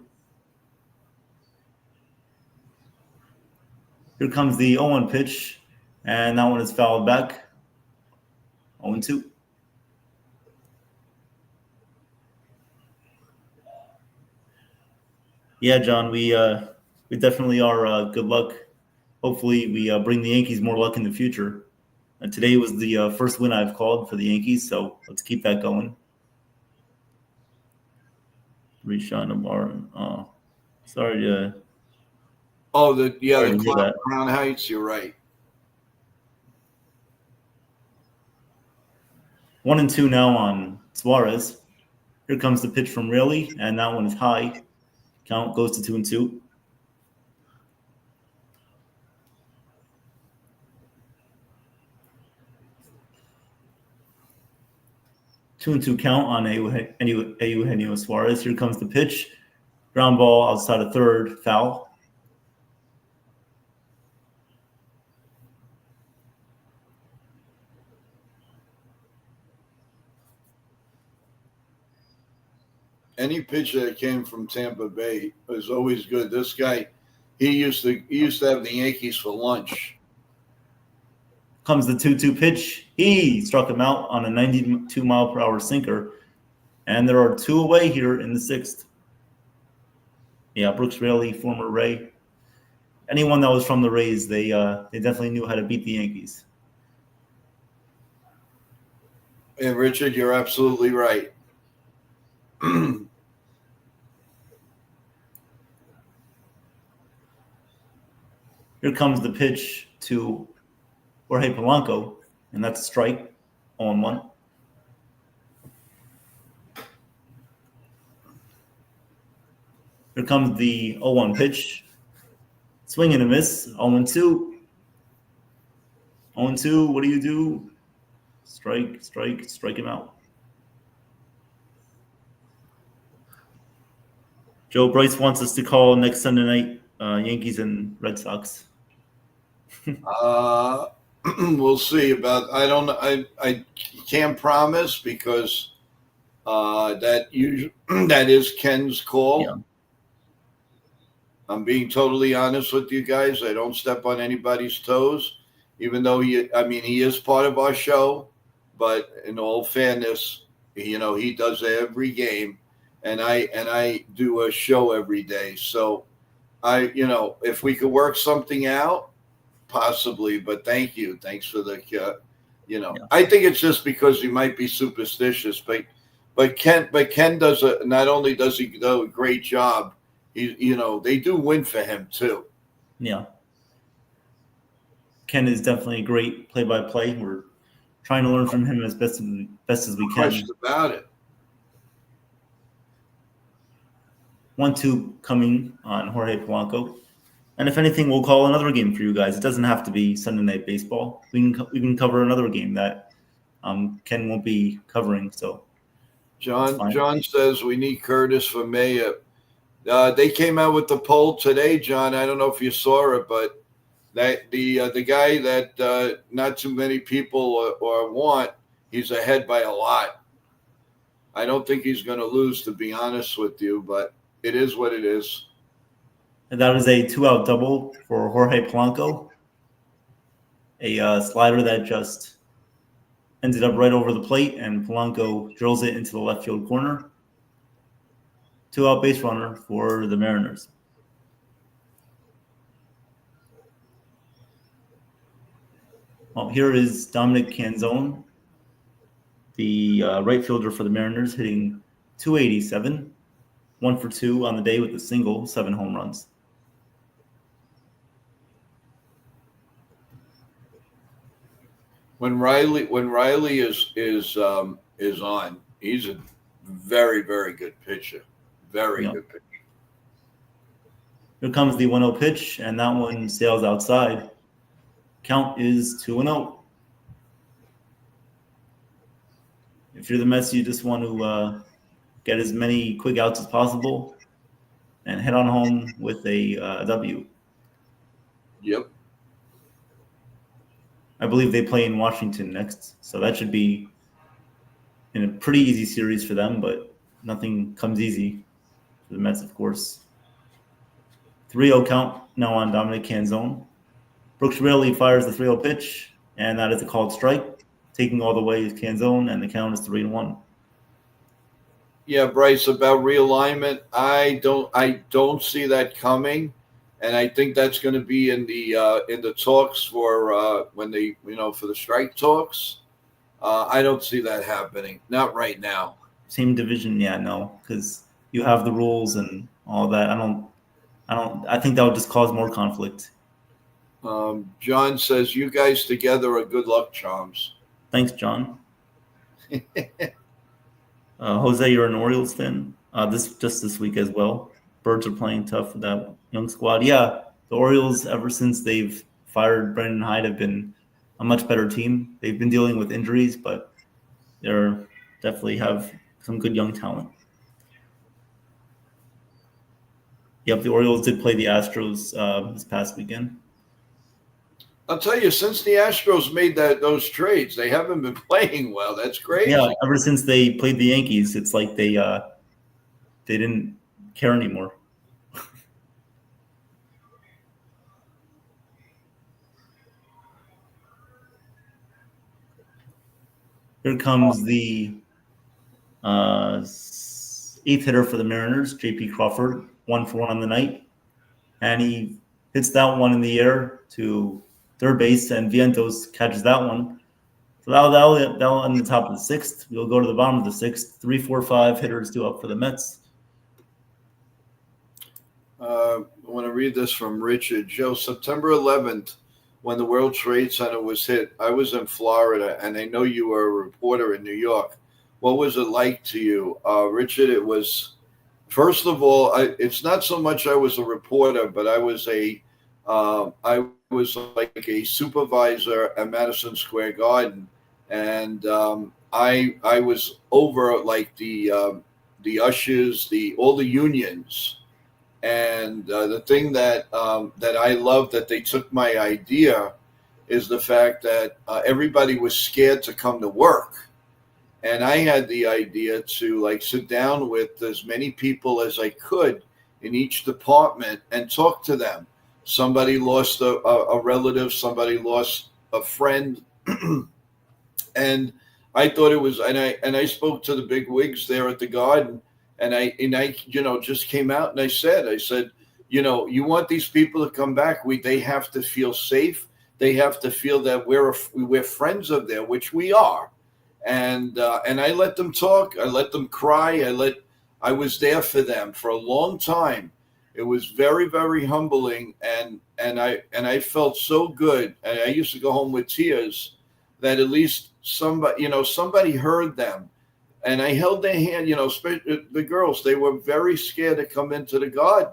Here comes the 0-1 pitch, and that one is fouled back. 0-2. Yeah, John, we definitely are good luck. Hopefully, we bring the Yankees more luck in the future. Today was the first win I've called for the Yankees, so let's keep that going. Rishon Amar. Sorry to. Oh, the Crown Heights. You're right. 1-2 now on Suarez. Here comes the pitch from Raley, and that one is high. Count goes to 2-2. 2-2 count on Eugenio Suarez. Here comes the pitch. Ground ball outside of third, foul. Any pitcher that came from Tampa Bay was always good. This guy, he used to have the Yankees for lunch. Comes the 2-2 pitch. He struck him out on a 92-mile-per-hour sinker. And there are 2 away here in the 6th. Yeah, Brooks Raley, former Ray. Anyone that was from the Rays, they definitely knew how to beat the Yankees. And Richard, you're absolutely right. Here comes the pitch to Jorge Polanco, and that's a strike, 0-1. Here comes the 0-1 pitch. Swing and a miss, 0-2. 0-2, what do you do? Strike him out. Joe Bryce wants us to call next Sunday night, Yankees and Red Sox. We'll see about. I can't promise because that is Ken's call. Yeah. I'm being totally honest with you guys. I don't step on anybody's toes, even though he is part of our show. But in all fairness, he does every game, and I do a show every day. So if we could work something out, possibly. But thanks for the Yeah. I think it's just because he might be superstitious, but Ken does not only does he do a great job, they do win for him too. Yeah. Ken is definitely a great play-by-play. We're trying to learn from him as best as we can. Question about it. 1-2 coming on Jorge Polanco. And if anything, we'll call another game for you guys. It doesn't have to be Sunday Night Baseball. We can cover another game that Ken won't be covering. So, John says we need Curtis for mayor. They came out with the poll today, John. I don't know if you saw it, but that the guy that not too many people or want, he's ahead by a lot. I don't think he's going to lose, to be honest with you, but it is what it is. And that was a 2-out double for Jorge Polanco. A slider that just ended up right over the plate, and Polanco drills it into the left field corner. 2-out base runner for the Mariners. Well, here is Dominic Canzone, the right fielder for the Mariners, hitting .287, 1 for 2 on the day with a single, 7 home runs. When Riley is on, he's a very, very good pitcher. Very good pitcher. Here comes the 1-0 pitch, and that one sails outside. Count is 2-0. If you're the Mets, you just want to get as many quick outs as possible and head on home with a W. Yep. I believe they play in Washington next, so that should be in a pretty easy series for them, but nothing comes easy for the Mets, of course. 3-0 count now on Dominic Canzone. Brooks Raley fires the 3-0 pitch, and that is a called strike. Taking all the way is Canzone, and the count is 3-1. Yeah, Bryce, about realignment, I don't see that coming. And I think that's going to be in the talks for when they for the strike talks. I don't see that happening. Not right now. Same division, yeah, no, because you have the rules and all that. I think that would just cause more conflict. John says you guys together are good luck charms. Thanks, John. Jose, you're an Orioles fan. This week as well. Birds are playing tough with that young squad. Yeah, the Orioles, ever since they've fired Brendan Hyde, have been a much better team. They've been dealing with injuries, but they're definitely have some good young talent. Yep, the Orioles did play the Astros this past weekend. I'll tell you, since the Astros made those trades, they haven't been playing well. That's crazy. Yeah, ever since they played the Yankees, it's like they didn't care anymore. Here comes the eighth hitter for the Mariners, J.P. Crawford, 1-for-1 on the night. And he hits that one in the air to third base, and Vientos catches that one. So that'll end the top of the sixth. We'll go to the bottom of the sixth. 3, 4, 5 hitters due up for the Mets. I want to read this from Richard. Joe, September 11th, when the World Trade Center was hit, I was in Florida, and I know you were a reporter in New York. What was it like to you? Richard, it was, first of all, it's not so much I was a reporter, but I was like a supervisor at Madison Square Garden, and I was over like the ushers, all the unions. And the thing that I love that they took my idea is the fact that everybody was scared to come to work, and I had the idea to like sit down with as many people as I could in each department and talk to them. Somebody lost a relative, somebody lost a friend, and I thought it was, and I spoke to the big wigs there at the Garden. And I just came out and I said, you want these people to come back. They have to feel safe. They have to feel that we're friends of theirs, which we are. And I let them talk. I let them cry. I was there for them for a long time. It was very, very humbling. And I felt so good. And I used to go home with tears that at least somebody heard them. And I held their hand, especially the girls. They were very scared to come into the Garden,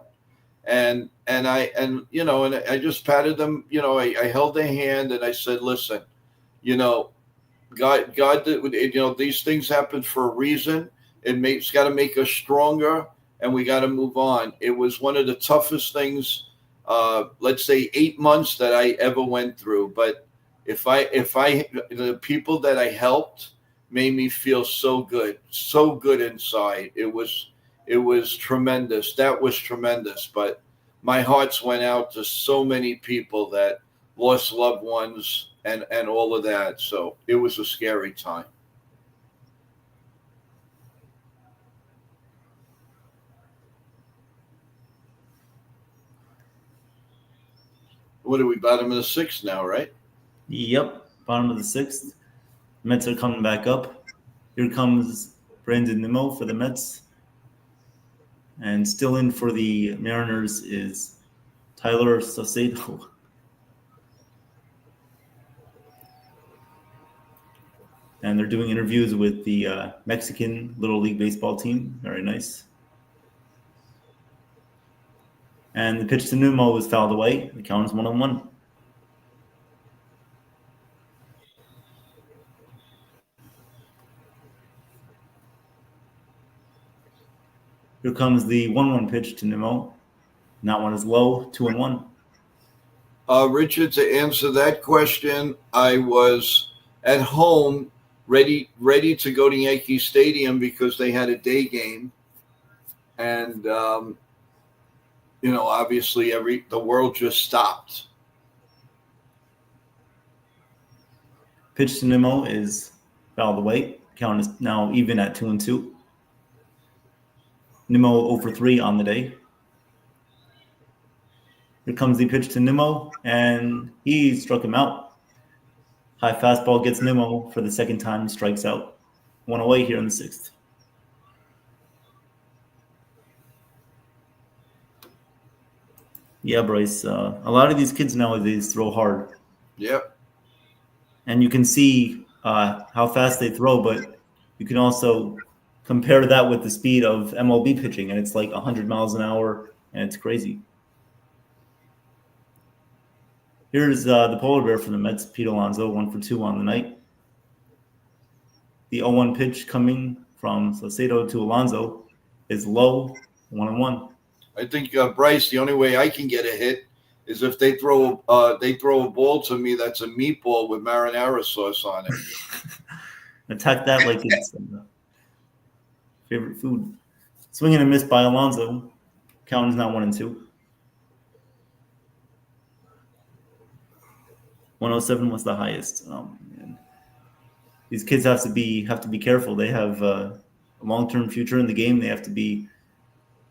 and I just patted them. I held their hand and I said, "Listen, God, these things happen for a reason. It's got to make us stronger, and we got to move on." It was one of the toughest things, let's say 8 months that I ever went through. But the people that I helped made me feel so good inside. It was tremendous. That was tremendous. But my hearts went out to so many people that lost loved ones and all of that. So it was a scary time. What are we, bottom of the sixth now, right? Yep, bottom of the sixth. Mets are coming back up. Here comes Brandon Nimmo for the Mets. And still in for the Mariners is Tyler Saucedo. And they're doing interviews with the Mexican Little League Baseball team. Very nice. And the pitch to Nimmo was fouled away. The count is 1-1. Here comes the 1-1 pitch to Nimmo. And that one is low, 2-1. Richard, to answer that question, I was at home ready to go to Yankee Stadium because they had a day game. And, obviously the world just stopped. Pitch to Nimmo is fouled away. Count is now even at 2-2. Nimmo 0 for 3 on the day. Here comes the pitch to Nimmo, and he struck him out. High fastball gets Nimmo for the second time, strikes out. 1 away here in the sixth. Yeah, Bryce. A lot of these kids nowadays throw hard. Yep. And you can see how fast they throw, but you can also compare that with the speed of MLB pitching, and it's like 100 miles an hour, and it's crazy. Here's the polar bear for the Mets, Pete Alonso, 1 for 2 on the night. The 0-1 pitch coming from Salcedo to Alonso is low, 1-1. I think Bryce, the only way I can get a hit is if they throw a ball to me that's a meatball with marinara sauce on it. Attack that like it's favorite food. Swing and a miss by Alonso. Count is now 1-2. 107 was the highest. Man. These kids have to be careful. They have a long-term future in the game. They have to be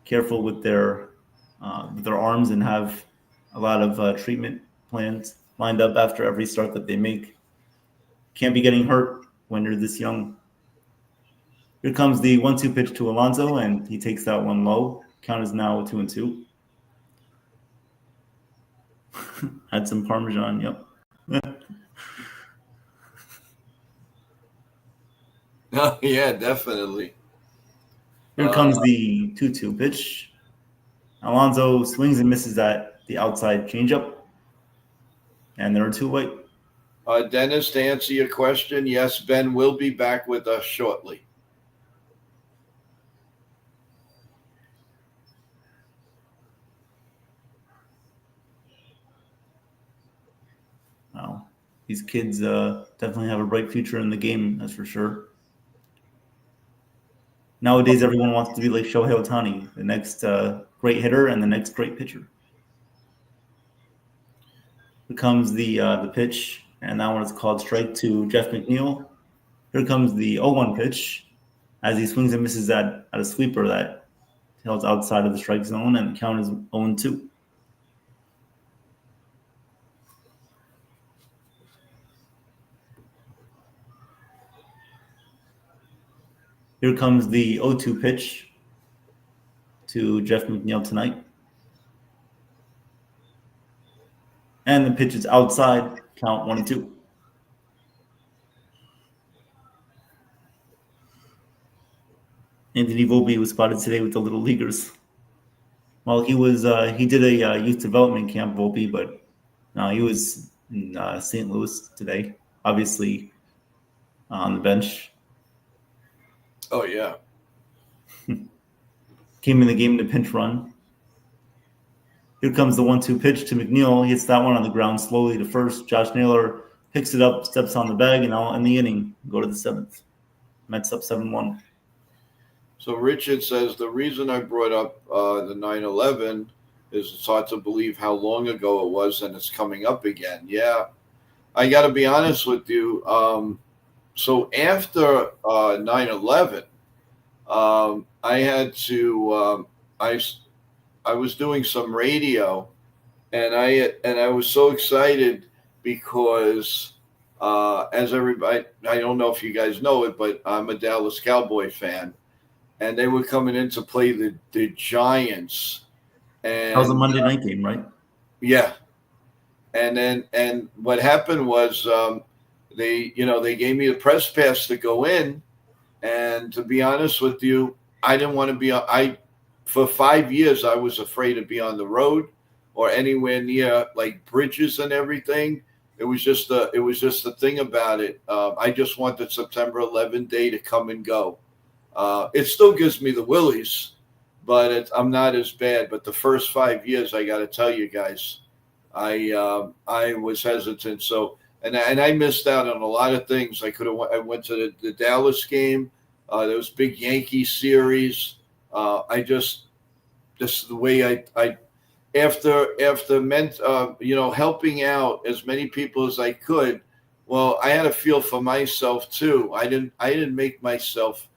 careful with their arms and have a lot of treatment plans lined up after every start that they make. Can't be getting hurt when you're this young. Here comes the 1-2 pitch to Alonso, and he takes that one low. Count is now 2-2. Had some Parmesan, yep. Oh, yeah, definitely. Here comes the 2-2 pitch. Alonso swings and misses at the outside changeup. And there are 2 away. Dennis, to answer your question, yes, Ben will be back with us shortly. Wow. These kids definitely have a bright future in the game, that's for sure. Nowadays, everyone wants to be like Shohei Ohtani, the next great hitter and the next great pitcher. Here comes the pitch, and that one is called strike to Jeff McNeil. Here comes the 0-1 pitch as he swings and misses at a sweeper that tails outside of the strike zone, and the count is 0-2. Here comes the 0-2 pitch to Jeff McNeil tonight. And the pitch is outside, count 1-2. Anthony Volpe was spotted today with the Little Leaguers. Well, he did a youth development camp, Volpe, but he was in St. Louis today, obviously on the bench. Oh, yeah. Came in the game to pinch run. Here comes the 1-2 pitch to McNeil. He hits that one on the ground slowly to first. Josh Naylor picks it up, steps on the bag, and I'll end the inning. Go to the 7th. Mets up 7-1. So Richard says the reason I brought up the 9/11 is it's hard to believe how long ago it was, and it's coming up again. Yeah, I got to be honest with you. So after 9/11, I had to I was doing some radio, and I was so excited because as everybody, I don't know if you guys know it, but I'm a Dallas Cowboy fan. And they were coming in to play the Giants. And that was a Monday night game, right? Yeah. And what happened was they gave me a press pass to go in. And to be honest with you, I didn't want to be for 5 years I was afraid to be on the road or anywhere near like bridges and everything. It was just the thing about it. I just wanted September 11th day to come and go. It still gives me the willies, but I'm not as bad. But the first 5 years, I got to tell you guys, I was hesitant. So and I missed out on a lot of things. I went to the Dallas game. There was big Yankee series. Just the way I after meant helping out as many people as I could. Well, I had a feel for myself too. I didn't make myself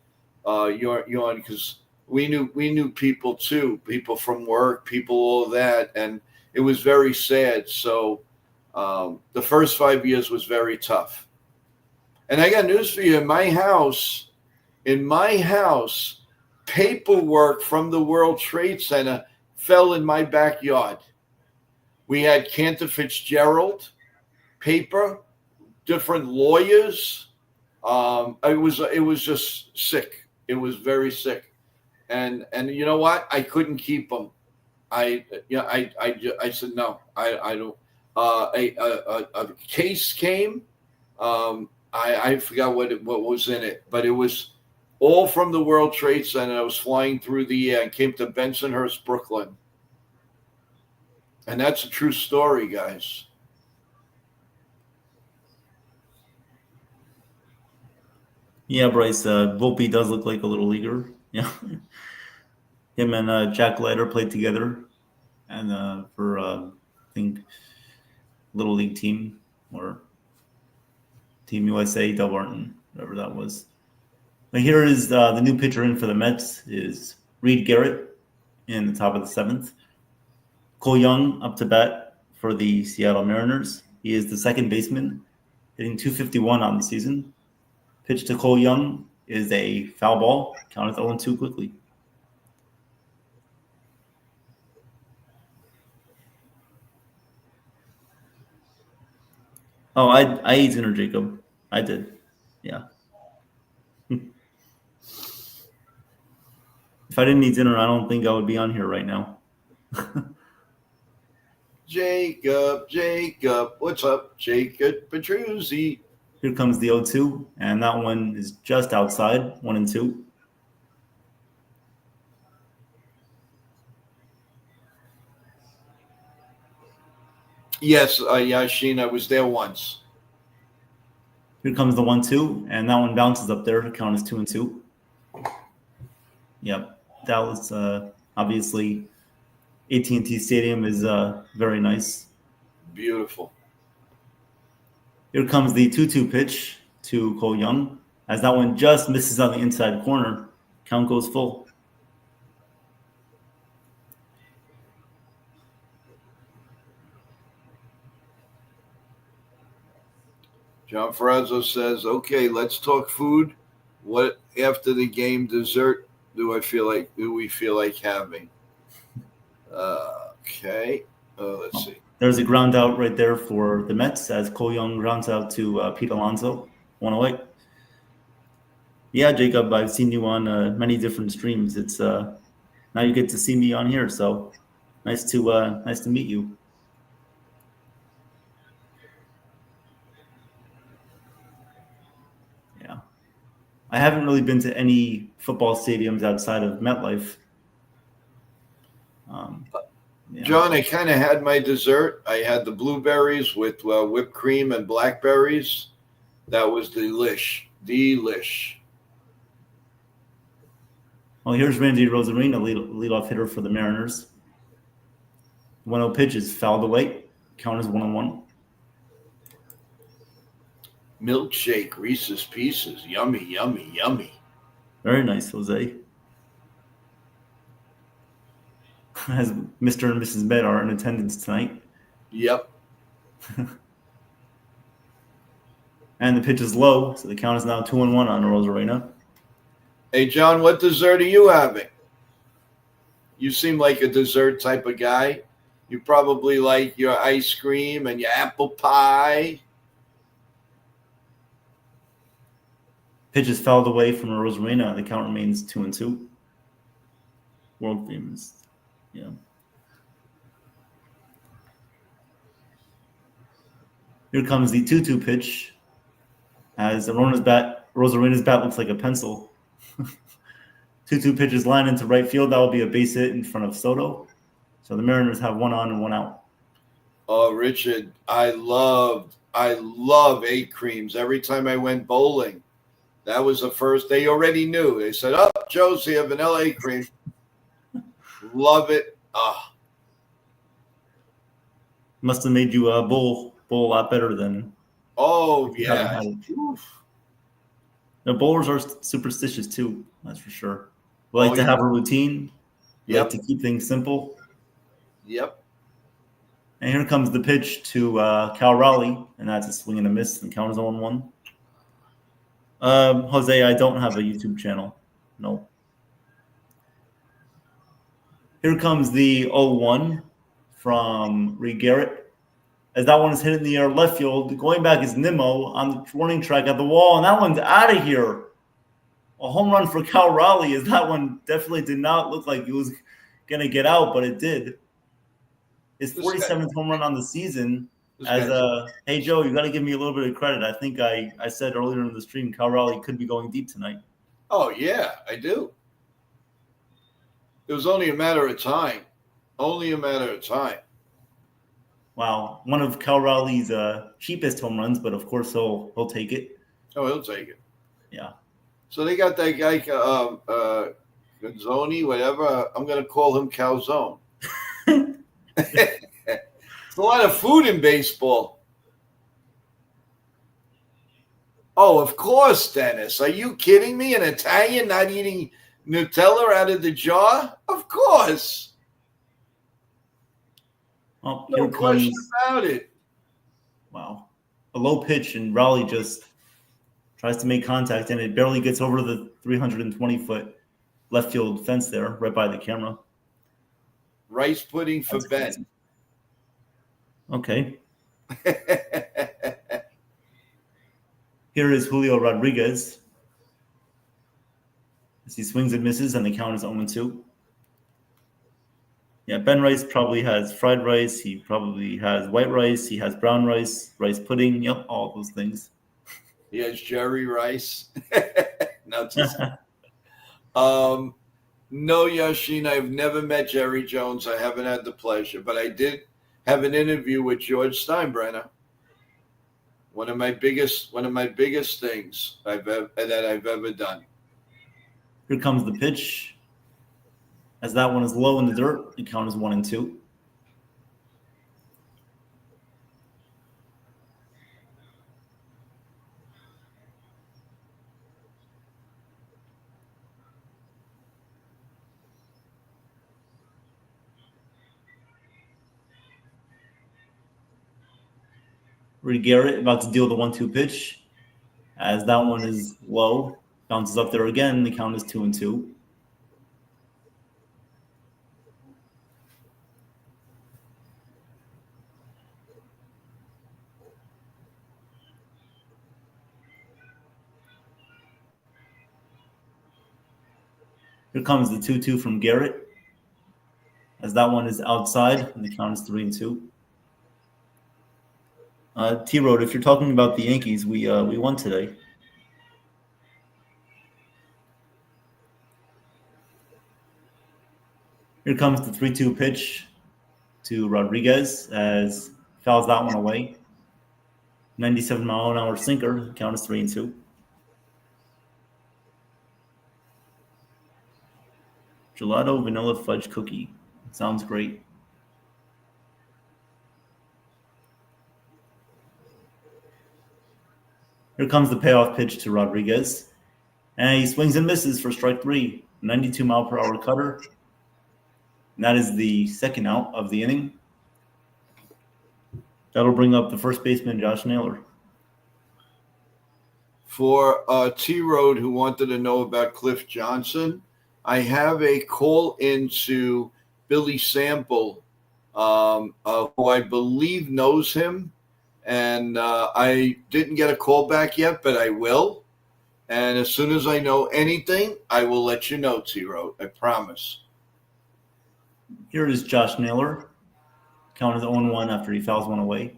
yawn because we knew people too, people from work, people, all of that, and it was very sad. So the first 5 years was very tough. And I got news for you. In my house, paperwork from the World Trade Center fell in my backyard. We had Cantor Fitzgerald paper, different lawyers. It was just sick. It was very sick, and you know what? I couldn't keep them. I said no. I don't. A case came. I forgot what was in it, but it was all from the World Trade Center. I was flying through the air and came to Bensonhurst, Brooklyn. And that's a true story, guys. Yeah, Bryce, Volpe does look like a little leaguer. Yeah. Him and Jack Leiter played together and for, I think, Little League team or Team USA, Delbarton, whatever that was. But here is the new pitcher in for the Mets is Reed Garrett in the top of the seventh. Cole Young up to bat for the Seattle Mariners. He is the second baseman, hitting .251 on the season. Pitch to Cole Young is a foul ball, counted 0-2 quickly. Oh, I ate dinner, Jacob. I did. Yeah. If I didn't eat dinner, I don't think I would be on here right now. Jacob, what's up? Jacob Petruzzi. Here comes the 0-2, and that one is just outside, 1-2. Yes, Yashin, I was there once. Here comes the 1-2, and that one bounces up there to count as 2-2. Yep, Dallas, obviously, AT&T Stadium is very nice. Beautiful. Here comes the 2-2 pitch to Cole Young. As that one just misses on the inside corner, count goes full. John Ferrazzo says, "Okay, let's talk food. What after the game dessert do we feel like having?" Okay, let's see. There's a ground out right there for the Mets as Cole Young grounds out to Pete Alonso, 1-0. Yeah, Jacob, I've seen you on many different streams. It's now you get to see me on here, so nice to meet you. Yeah, I haven't really been to any football stadiums outside of MetLife. Yeah. John, I kind of had my dessert. I had the blueberries with whipped cream and blackberries. That was delish. Well, here's Randy Rosarina, leadoff hitter for the Mariners. 1-0 pitch is fouled away. Count is 1-1. Milkshake, Reese's Pieces. Yummy, yummy, yummy. Very nice, Jose. As Mr. and Mrs. Med are in attendance tonight. Yep. And the pitch is low, so the count is now 2-1 on Rosarina. Hey, John, what dessert are you having? You seem like a dessert type of guy. You probably like your ice cream and your apple pie. Pitch is fouled away from Rosarina. The count remains 2-2. World famous. Yeah. Here comes the 2-2 pitch. As Rosarina's bat looks like a pencil. 2-2 pitches line into right field. That will be a base hit in front of Soto. So the Mariners have 1 on and 1 out. Oh, Richard, I love 8 creams. Every time I went bowling, that was the first. They already knew. They said, "Oh, Josie, a vanilla 8 cream." Love it. Must have made you bowl a lot better than. Oh, yeah. The bowlers are superstitious too, that's for sure. We like to have a routine. We like to keep things simple. Yep. And here comes the pitch to Cal Raleigh, and that's a swing and a miss, and count is 0-1. Jose, I don't have a YouTube channel. No. Here comes the 0-1 from Reed Garrett. As that one is hit in the air left field, going back is Nimmo on the warning track at the wall, and that one's out of here. A home run for Cal Raleigh, as that one definitely did not look like it was going to get out, but it did. His 47th home run on the season, Hey Joe, you got to give me a little bit of credit. I think I said earlier in the stream, Cal Raleigh could be going deep tonight. Oh yeah, I do. It was only a matter of time. Only a matter of time. Wow, one of Cal Raleigh's cheapest home runs, but of course he'll take it. Oh, he'll take it. Yeah. So they got that guy, Gonzoni, whatever. I'm going to call him Calzone. It's a lot of food in baseball. Oh, of course, Dennis. Are you kidding me? An Italian not eating Nutella out of the jar? Of course. Oh, no question about it. Wow. A low pitch, and Raleigh just tries to make contact, and it barely gets over the 320-foot left field fence there, right by the camera. Rice pudding for Ben. Okay. Here is Julio Rodriguez as he swings and misses, and the count is 0-2. Yeah, Ben Rice probably has fried rice. He probably has white rice. He has brown rice, rice pudding. Yep, all those things. He has Jerry Rice. No, no, Yashin, I've never met Jerry Jones. I haven't had the pleasure, but I did have an interview with George Steinbrenner. One of my biggest things I've ever done. Here comes the pitch. As that one is low in the dirt, the count is 1-2. Reed Garrett about to deal the 1-2 pitch. As that one is low, bounces up there again. The count is 2-2. Here comes the 2-2 from Garrett. As that one is outside, and the count is 3-2. T-Road, if you're talking about the Yankees, we won today. Here comes the 3-2 pitch to Rodriguez as fouls that one away. 97-mile-an-hour sinker. Count is 3-2. Gelato vanilla fudge cookie. Sounds great. Here comes the payoff pitch to Rodriguez. And he swings and misses for strike 3. 92-mile-per-hour cutter. And that is the second out of the inning. That'll bring up the first baseman, Josh Naylor. For T-Road, who wanted to know about Cliff Johnson, I have a call into Billy Sample, who I believe knows him. And I didn't get a call back yet, but I will. And as soon as I know anything, I will let you know, T-Road. I promise. Here is Josh Naylor. Count is 0-1 after he fouls one away.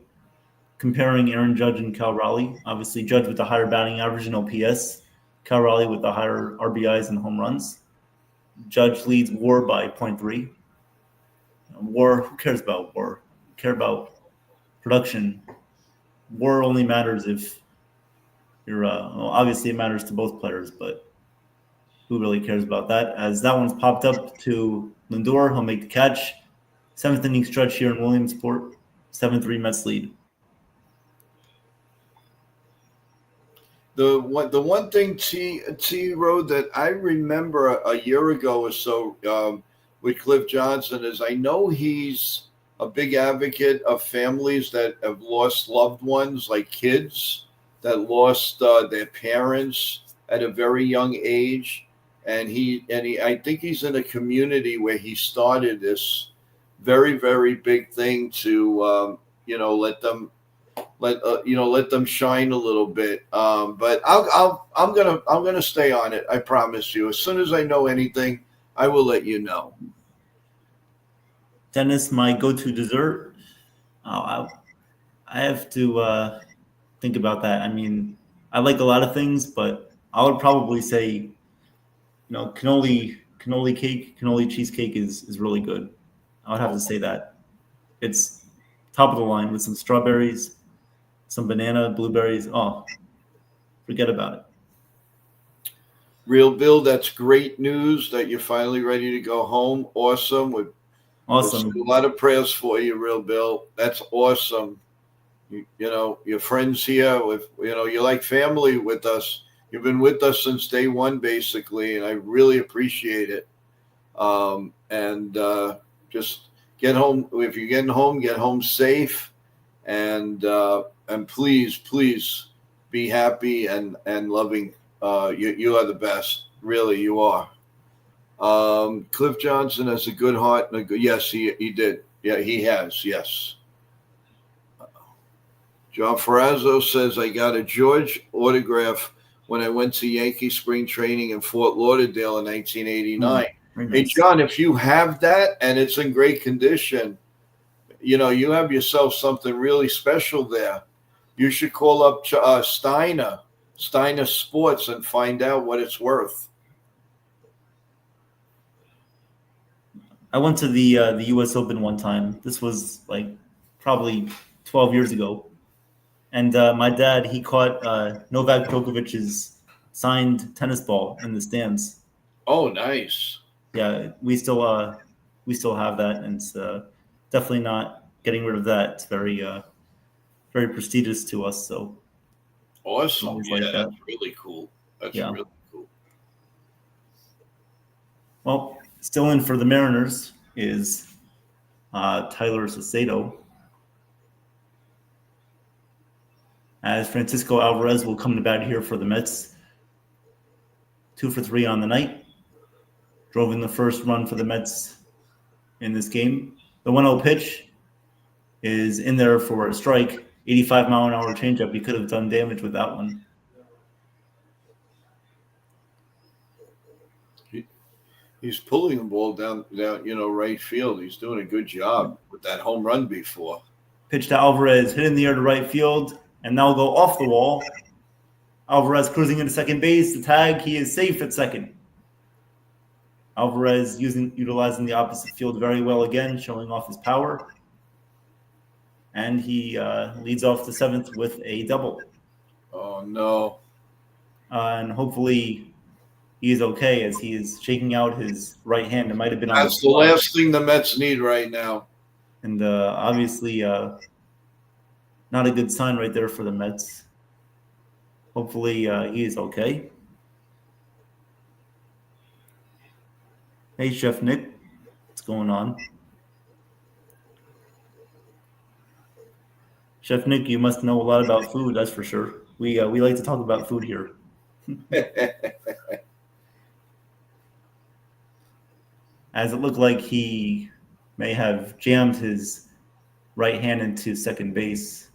Comparing Aaron Judge and Cal Raleigh. Obviously, Judge with the higher batting average and OPS. Cal Raleigh with the higher RBIs and home runs. Judge leads WAR by 0.3. WAR, who cares about WAR? Care about production. WAR only matters if you're, obviously it matters to both players, but who really cares about that? As that one's popped up to Lindor, he'll make the catch. 7th inning stretch here in Williamsport. 7-3 Mets lead. The one thing, T-Road, that I remember a year ago or so with Cliff Johnson is I know he's a big advocate of families that have lost loved ones, like kids that lost their parents at a very young age. And I think he's in a community where he started this very, very big thing to, let them shine a little bit. But I'm gonna stay on it. I promise you. As soon as I know anything, I will let you know. Dennis, my go-to dessert. I I have to think about that. I mean, I like a lot of things, but I would probably say, cannoli cheesecake is really good. I would have to say that. It's top of the line with some strawberries, some banana, blueberries. Oh, forget about it. Real Bill, that's great news that you're finally ready to go home. Awesome. We'll say a Awesome. lot of prayers for you, Real Bill. That's awesome. Your friends here you're like family with us. You've been with us since day one, basically, and I really appreciate it. And just get home. If you're getting home, get home safe, and please be happy and loving. You are the best. Really, you are. Cliff Johnson has a good heart and a good. Yes, he did. Yeah, he has. Yes. John Ferrazzo says, I got a George autograph when I went to Yankee spring training in Fort Lauderdale in 1989. Very Hey, nice. John, if you have that and it's in great condition, you have yourself something really special there. You should call up Steiner Sports, and find out what it's worth. I went to the U.S. Open one time. This was like probably 12 years ago, and my dad he caught Novak Djokovic's signed tennis ball in the stands. Oh, nice. Yeah, we still have that, and it's definitely not getting rid of that. It's very prestigious to us. So Awesome. always Yeah, like that. that's really cool. That's Yeah. really cool. Well, still in for the Mariners is Tyler Sacedo, as Francisco Alvarez will come to bat here for the Mets. 2 for 3 on the night. Drove in the first run for the Mets in this game. The 1-0 pitch is in there for a strike. 85-mile-an-hour changeup. He could have done damage with that one. He's pulling the ball down, right field. He's doing a good job with that home run before. Pitch to Alvarez, hit in the air to right field, and now go off the wall. Alvarez cruising into second base. The tag, he is safe at second. Alvarez utilizing the opposite field very well again, showing off his power. And he leads off the seventh with a double. Oh, no. And hopefully he is okay as he is shaking out his right hand. It might have been on That's the last thing the Mets need right now. And obviously not a good sign right there for the Mets. Hopefully he is okay. Hey, Chef Nick, what's going on? Chef Nick, you must know a lot about food, that's for sure. We like to talk about food here. As it looked like he may have jammed his right hand into second base.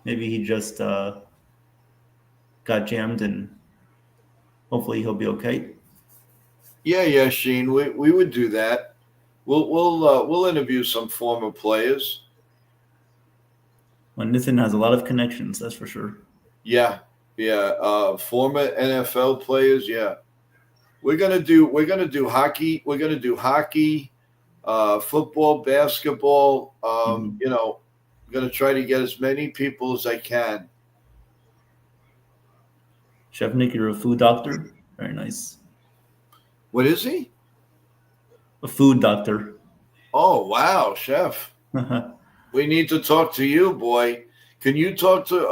Maybe he just got jammed, and hopefully he'll be okay. Yeah, Sheen, we would do that. We'll interview some former players. Well, Nathan has a lot of connections, that's for sure. Yeah. Former NFL players. Yeah, we're gonna do hockey. We're gonna do hockey, football, basketball. I'm gonna try to get as many people as I can. Chef Nick, you're a food doctor. Very nice. What is he? A food doctor. Oh, wow, chef. We need to talk to you, boy. Can you talk to?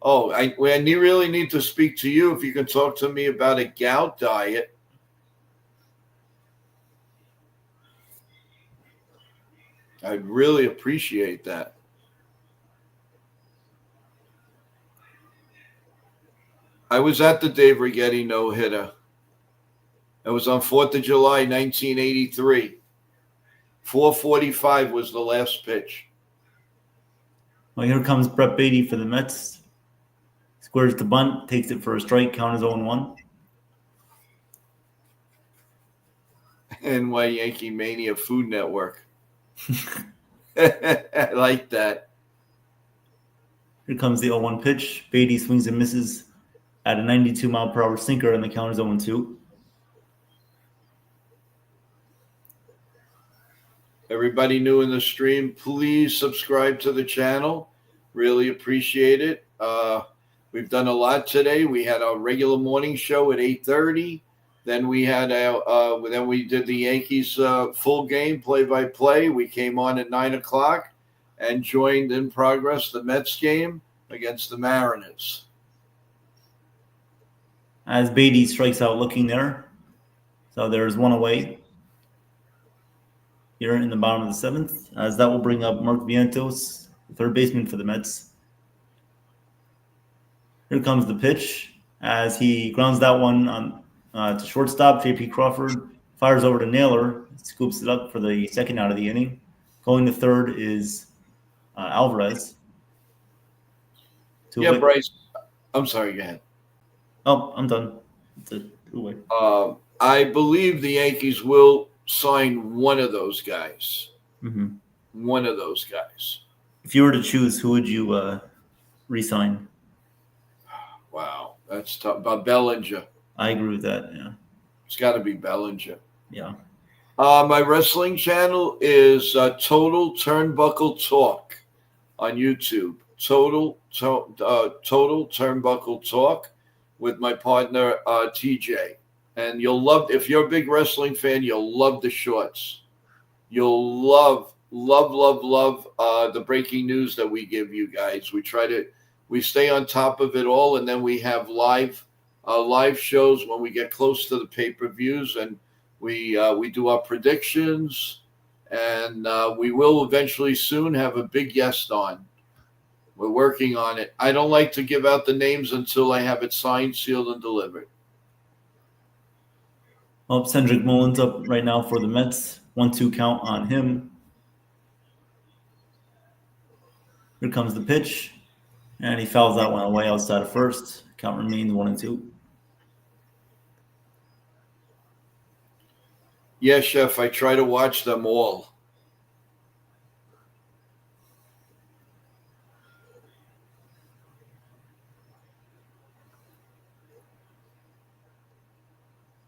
I really need to speak to you. If you can talk to me about a gout diet. I'd really appreciate that. I was at the Dave Righetti no-hitter. It was on 4th of July, 1983. 4:45 was the last pitch. Well, here comes Brett Beatty for the Mets. Squares the bunt, takes it for a strike, count is 0-1. NY Yankee Mania Food Network. I like that. Here comes the 0-1 pitch. Beatty swings and misses at a 92-mile-per-hour sinker, and the count is 0-2. Everybody new in the stream, please subscribe to the channel. Really appreciate it. We've done a lot today. We had our regular morning show at 8:30. Then we had then we did the Yankees full game play-by-play. We came on at 9 o'clock and joined in progress the Mets game against the Mariners. As Beatty strikes out looking there. So there's one away here in the bottom of the seventh, as that will bring up Mark Vientos, the third baseman for the Mets. Here comes the pitch as he grounds that one on to shortstop. J.P. Crawford fires over to Naylor, scoops it up for the second out of the inning. Going to third is Alvarez. Yeah, Bryce. I'm sorry, go ahead. Oh, I'm done. That's it. Two-way. I believe the Yankees will sign one of those guys. Mm-hmm. One of those guys. If you were to choose, who would you re-sign? Wow, that's tough. About Bellinger. I agree with that, yeah. It's got to be Bellinger. Yeah. My wrestling channel is Total Turnbuckle Talk on YouTube. Total Turnbuckle Talk with my partner TJ. And you'll love, if you're a big wrestling fan, you'll love the shorts. You'll love the breaking news that we give you guys. We stay on top of it all, and then we have live shows when we get close to the pay-per-views, and we do our predictions, and we will eventually soon have a big guest on. We're working on it. I don't like to give out the names until I have it signed, sealed, and delivered. Well, Cedric Mullins up right now for the Mets. 1-2 count on him. Here comes the pitch. And he fouls that one away outside of first. Count remains 1-2. Yeah, Chef, I try to watch them all.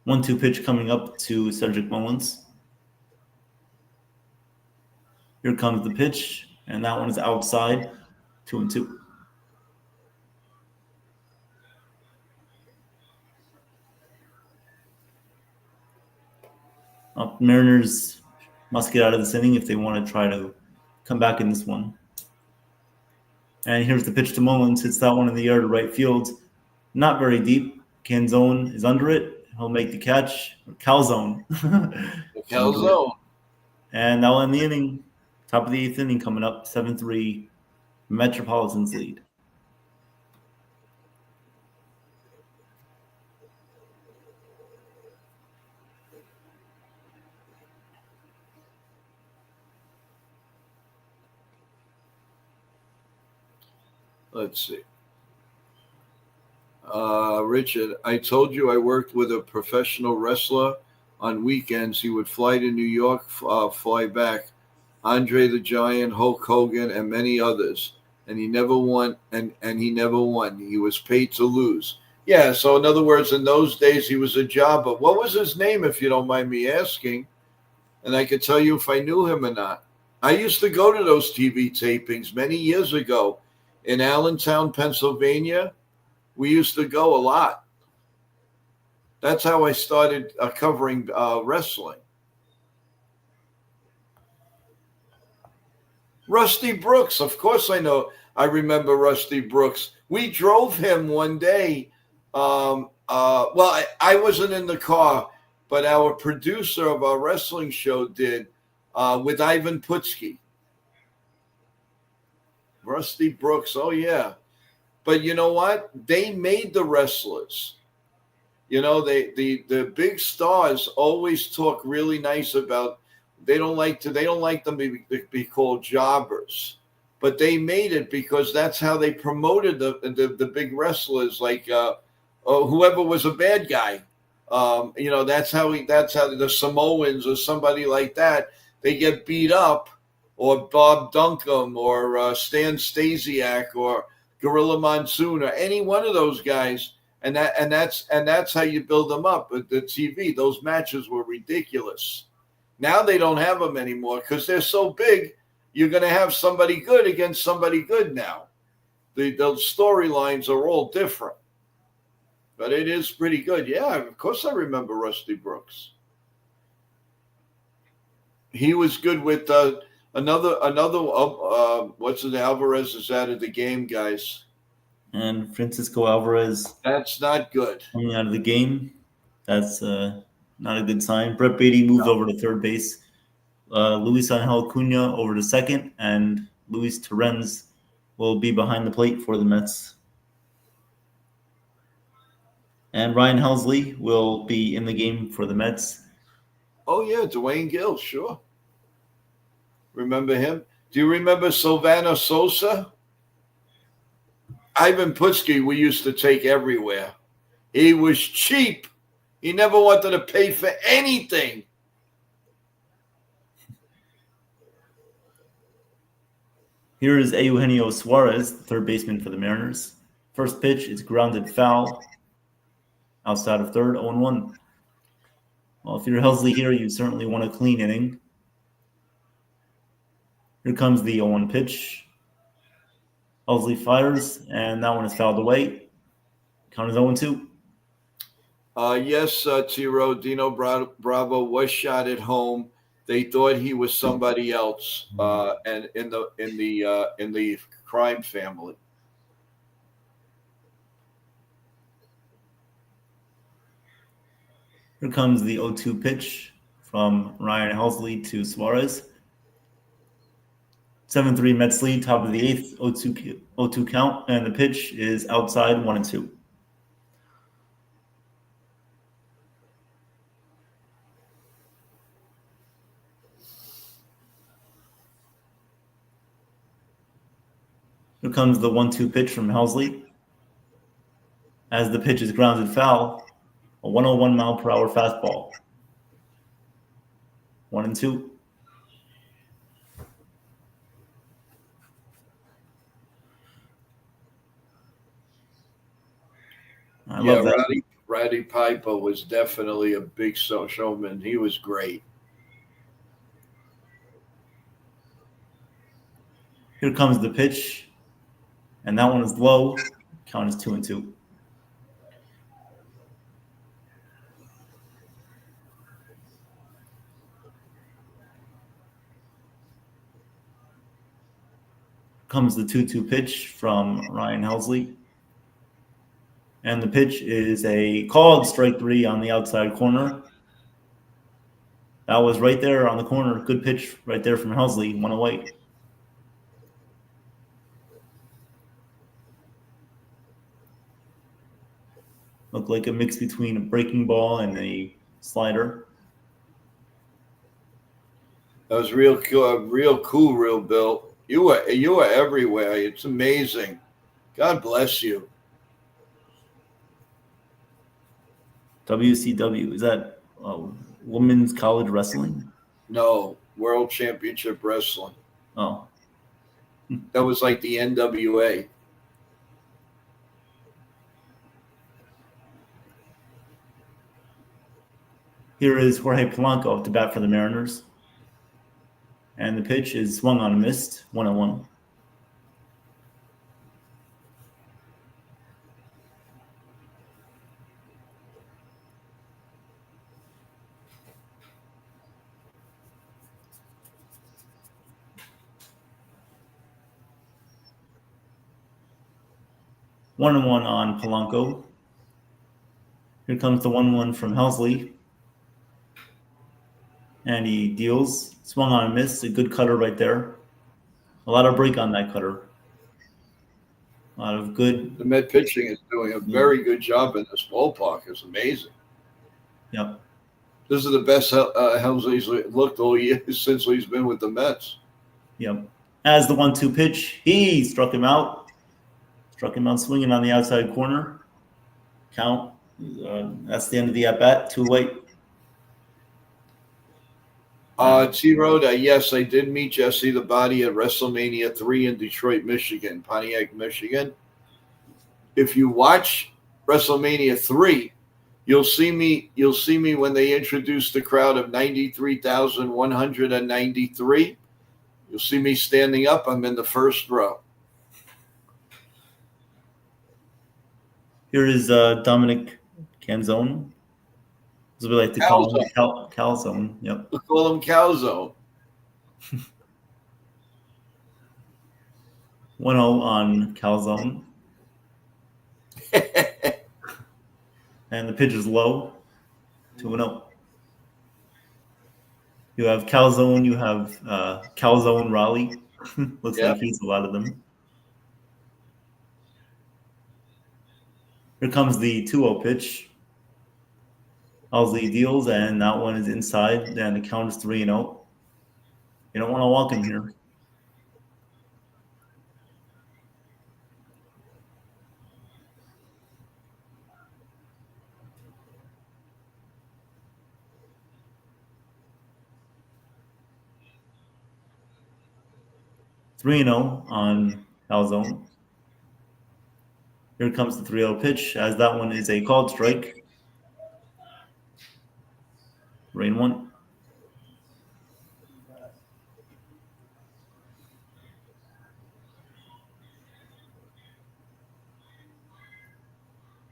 One-two pitch coming up to Cedric Mullins. Here comes the pitch, and that one is outside. 2-2. Mariners must get out of this inning if they want to try to come back in this one. And here's the pitch to Mullins. Hits that one in the air to right field. Not very deep. Canzone is under it. He'll make the catch. Calzone. Calzone. And that will end the inning. Top of the eighth inning coming up. 7-3. Metropolitans lead. Let's see. Richard, I told you I worked with a professional wrestler on weekends. He would fly to New York, fly back. Andre the Giant, Hulk Hogan, and many others. And he never won, and he never won. He was paid to lose. Yeah, so in other words, in those days, he was a jobber. What was his name, if you don't mind me asking? And I could tell you if I knew him or not. I used to go to those TV tapings many years ago in Allentown, Pennsylvania. We used to go a lot. That's how I started covering wrestling. Rusty Brooks, of course I know. I remember Rusty Brooks. We drove him one day. I wasn't in the car, but our producer of our wrestling show did with Ivan Putski. Rusty Brooks, oh yeah. But you know what? They made the wrestlers. You know, the big stars always talk really nice about. They don't like them to be called jobbers, but they made it because that's how they promoted the big wrestlers, like whoever was a bad guy. That's how the Samoans or somebody like that, they get beat up, or Bob Duncombe or Stan Stasiak or Gorilla Monsoon or any one of those guys, and that's how you build them up. But the TV, those matches were ridiculous. Now they don't have them anymore because they're so big. You're going to have somebody good against somebody good now. The storylines are all different, but it is pretty good. Yeah, of course I remember Rusty Brooks. He was good with another. What's it? Alvarez is out of the game, guys. And Francisco Alvarez. That's not good. Coming out of the game. That's not a good sign. Brett Beatty moved over to third base. Luis Angel Acuna over to second, and Luis Torrens will be behind the plate for the Mets. And Ryan Helsley will be in the game for the Mets. Oh, yeah, Dwayne Gill, sure. Remember him? Do you remember Silvano Sosa? Ivan Putski we used to take everywhere. He was cheap. He never wanted to pay for anything. Here is Eugenio Suarez, third baseman for the Mariners. First pitch is grounded foul. Outside of third, 0-1. Well, if you're Helsley here, you certainly want a clean inning. Here comes the 0-1 pitch. Helsley fires, and that one is fouled away. Count is 0-2. Yes, Tiro, Dino Bravo was shot at home. They thought he was somebody else, and in the crime family. Here comes the 0-2 pitch from Ryan Helsley to Suarez. 7-3 Mets lead, top of the eighth, 0-2 count, and the pitch is outside, 1-2. Here comes the 1-2 pitch from Helsley. As the pitch is grounded foul, a 101 mile per hour fastball. 1-2. I love that. Roddy Piper was definitely a big showman. He was great. Here comes the pitch, and that one is low. Count is 2-2. Comes the 2-2 pitch from Ryan Helsley. And the pitch is a called strike three on the outside corner. That was right there on the corner. Good pitch right there from Helsley. 1 away. Looked like a mix between a breaking ball and a slider. That was real cool, real Bill. You were everywhere. It's amazing. God bless you. WCW, is that women's college wrestling? No, World Championship Wrestling. Oh. That was like the NWA. Here is Jorge Polanco up to bat for the Mariners. And the pitch is swung on and missed, 1-1. One and one on Polanco. Here comes the 1-1 from Helsley. And he deals. Swung on and missed. A good cutter right there. A lot of break on that cutter. A lot of good. The Met pitching is doing a very good job in this ballpark. It's amazing. Yep. This is the best Helsley's looked all year since he's been with the Mets. Yep. As the 1-2 pitch, he struck him out. Struck him out swinging on the outside corner. Count That's the end of the at bat. 2 away. T-Road, yes, I did meet Jesse the Body at WrestleMania 3 in Detroit, Michigan, Pontiac, Michigan. If you watch WrestleMania 3, you'll see me when they introduce the crowd of 93,193. You'll see me standing up. I'm in the first row. Here is Dominic Canzone. As we like to call him, Calzone. Yep. We call him Calzone. 1-0 on Calzone. And the pitch is low. 2-0. You have Calzone. You have Calzone Raleigh. Looks like he's a lot of them. Here comes the 2-0 pitch. Owsley deals, and that one is inside, and the count is 3-0. You don't want to walk him here. Three 0 on Calzone. Here comes the 3-0 pitch, as that one is a called strike. 3-1.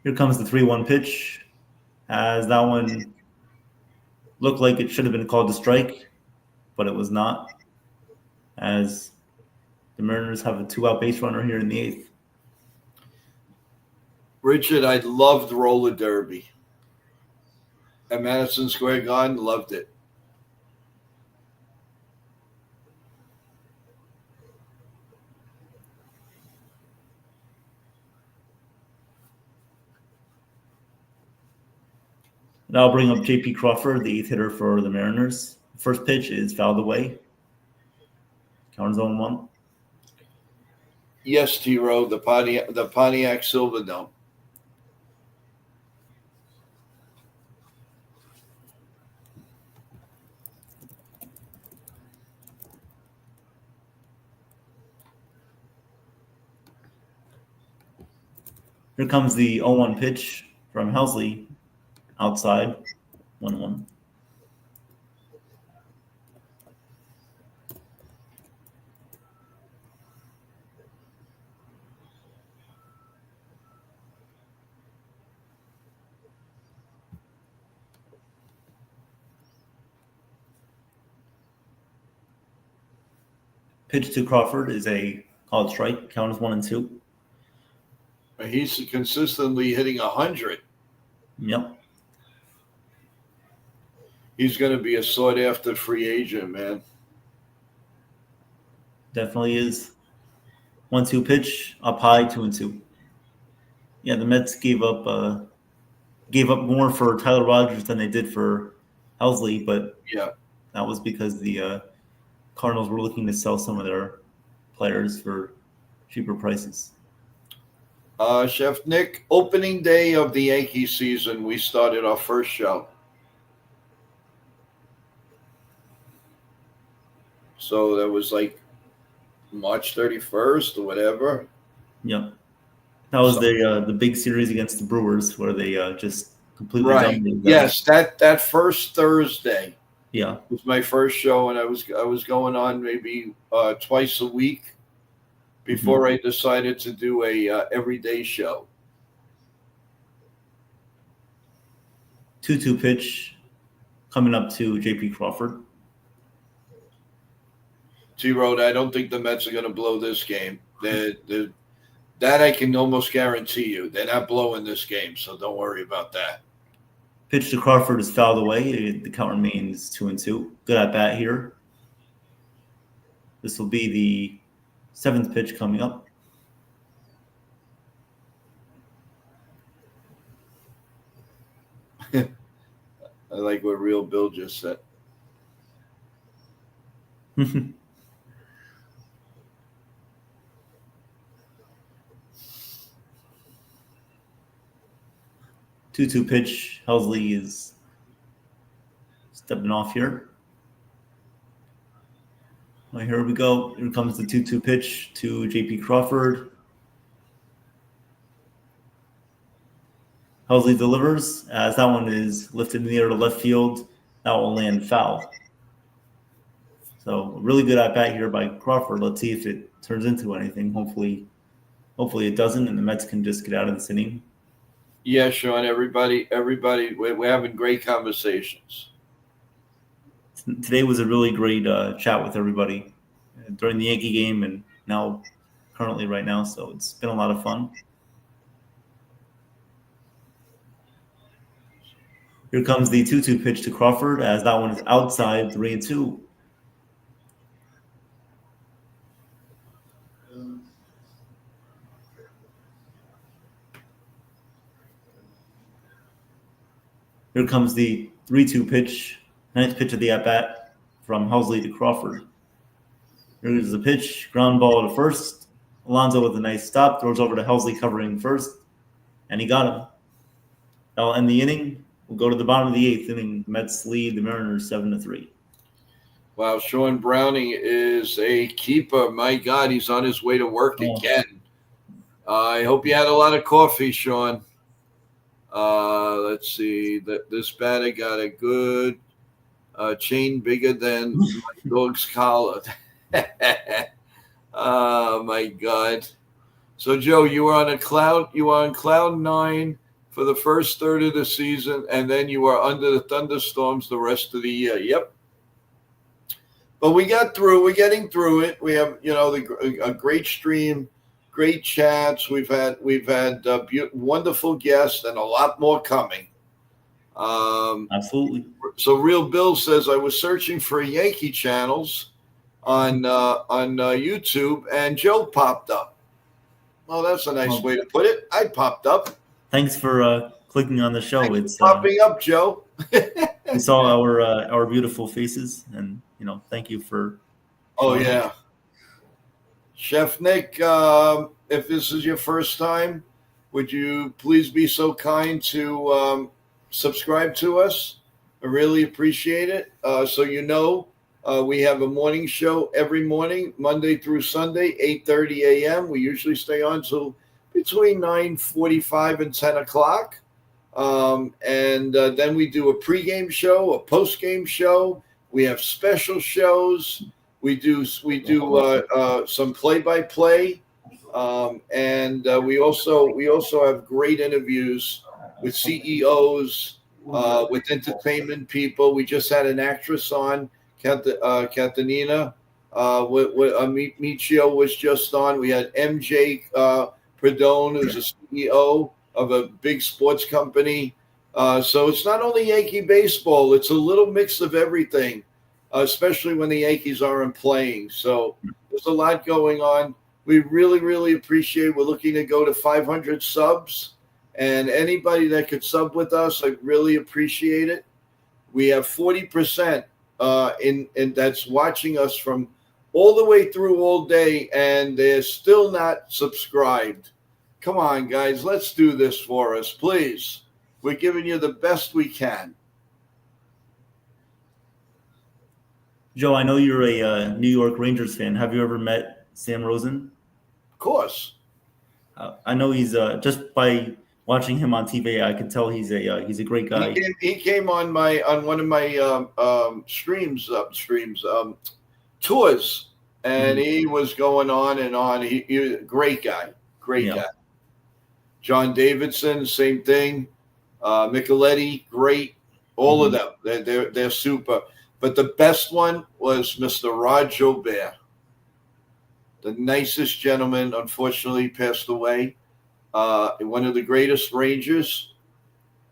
Here comes the 3-1 pitch, as that one looked like it should have been called a strike, but it was not, as the Mariners have a 2-out base runner here in the 8th. Richard, I loved roller derby at Madison Square Garden. Loved it. Now I'll bring up J.P. Crawford, the 8th hitter for the Mariners. First pitch is fouled away. Count is 0-1. Yes, T-Row, the Pontiac Silverdome. Here comes the 0-1 pitch from Helsley, outside, 1-1. Pitch to Crawford is a called strike. Count is 1-2. He's consistently hitting 100. Yep. He's going to be a sought-after free agent, man. Definitely is. 1-2 pitch, up high, 2-2. Yeah, the Mets gave up more for Tyler Rogers than they did for Helsley, but yeah, that was because the Cardinals were looking to sell some of their players for cheaper prices. Chef Nick, opening day of the Yankee season, we started our first show. So that was like March 31st or whatever. Yep. That was the big series against the Brewers where they just completely dominated them. Yes, that first Thursday. Yeah. Was my first show, and I was going on maybe twice a week before I decided to do a everyday show. 2-2 pitch coming up to J.P. Crawford. T-Road, I don't think the Mets are going to blow this game. That I can almost guarantee you. They're not blowing this game, so don't worry about that. Pitch to Crawford is fouled away. The count remains 2-2. Good at bat here. This will be the 7th pitch coming up. I like what Real Bill just said. 2-2 pitch. Helsley is stepping off here. Well, here we go. Here comes the 2-2 pitch to J.P. Crawford. Helsley delivers as that one is lifted in the air to left field. That will land foul. So a really good at bat here by Crawford. Let's see if it turns into anything. Hopefully it doesn't, and the Mets can just get out of this inning. Yeah, Sean. Everybody, we're having great conversations. Today was a really great chat with everybody during the Yankee game and now currently right now. So it's been a lot of fun. Here comes the 2-2 pitch to Crawford as that one is outside 3-2. Here comes the 3-2 pitch, ninth pitch of the at-bat from Helsley to Crawford. Here's the pitch, ground ball to first. Alonso with a nice stop, throws over to Helsley covering first, and he got him. That'll end the inning. We'll go to the bottom of the eighth inning. The Mets lead the Mariners 7-3. Wow, Sean Browning is a keeper. My God, he's on his way to work again. I hope you had a lot of coffee, Sean. Let's see. This batter got a good chain bigger than my dog's collar. Oh my God! So Joe, you were on cloud nine for the first third of the season, and then you were under the thunderstorms the rest of the year. Yep. But we got through. We're getting through it. We have, a great stream, great chats. We've had wonderful guests and a lot more coming. Absolutely. So Real Bill says I was searching for Yankee channels on YouTube, and Joe popped up. Well, that's a nice way to put it. I popped up. Thanks for clicking on the show. It's popping up, Joe. We saw our beautiful faces, and thank you for. Oh yeah, Chef Nick. If this is your first time, would you please be so kind to subscribe to us? I really appreciate it. So we have a morning show every morning, Monday through Sunday, 8:30 a.m. We usually stay on till between 9:45 and 10 o'clock. And then we do a pregame show, a postgame show. We have special shows. We do some play-by-play, and we also have great interviews with CEOs, with entertainment people. We just had an actress on, Katanina. Michio was just on. We had MJ Perdone, who's a CEO of a big sports company. So it's not only Yankee baseball, it's a little mix of everything, especially when the Yankees aren't playing. So there's a lot going on. We really, really appreciate. We're looking to go to 500 subs, and anybody that could sub with us, I really appreciate it. We have 40% in that's watching us from all the way through all day, and they're still not subscribed. Come on, guys, let's do this for us, please. We're giving you the best we can. Joe, I know you're a New York Rangers fan. Have you ever met Sam Rosen? Of course. I know he's just by watching him on TV, I can tell he's a great guy. He came on one of my tours, and he was going on and on. He was a great guy, guy. John Davidson, same thing. Micheletti, great. All of them, they're super. But the best one was Mr. Rod Jobert, the nicest gentleman. Unfortunately, passed away. One of the greatest Rangers,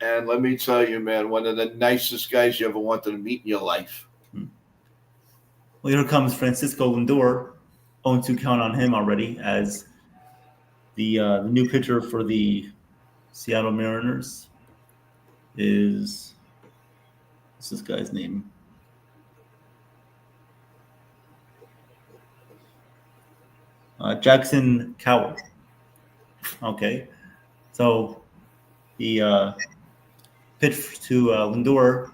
and let me tell you, man, one of the nicest guys you ever wanted to meet in your life. Well, here comes Francisco Lindor. 0-2 count on him already as the new pitcher for the Seattle Mariners is what's this guy's name? Jackson Cowell. Okay, so he Pitch to Lindor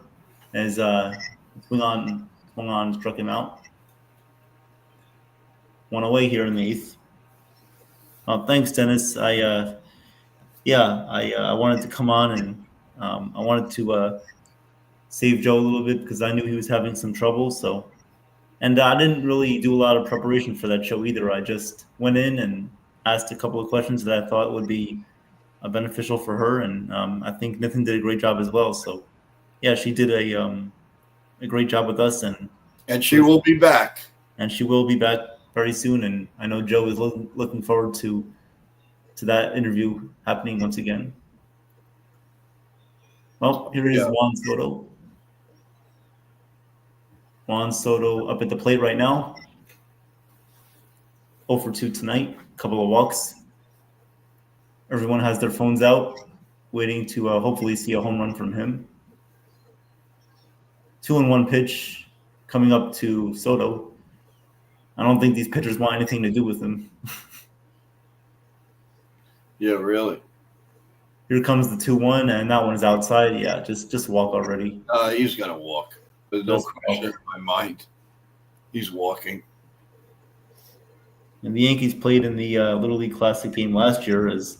as swung on, struck him out. 1 away here in the 8th. Thanks, Dennis. I wanted to come on and I wanted to save Joe a little bit because I knew he was having some trouble. So, and I didn't really do a lot of preparation for that show either. I just went in and asked a couple of questions that I thought would be beneficial for her, and I think Nathan did a great job as well. So, yeah, she did a great job with us, and she will be back. And she will be back very soon. And I know Joe is looking forward to that interview happening once again. Well, here is Juan Soto. Juan Soto up at the plate right now. 0 for 2 tonight. A couple of walks. Everyone has their phones out, waiting to hopefully see a home run from him. 2-1 pitch coming up to Soto. I don't think these pitchers want anything to do with him. Yeah, really. Here comes the 2-1, and that one is outside. Yeah, just walk already. He's gonna walk. There's no question in my mind. He's walking. And the Yankees played in the Little League Classic game last year. As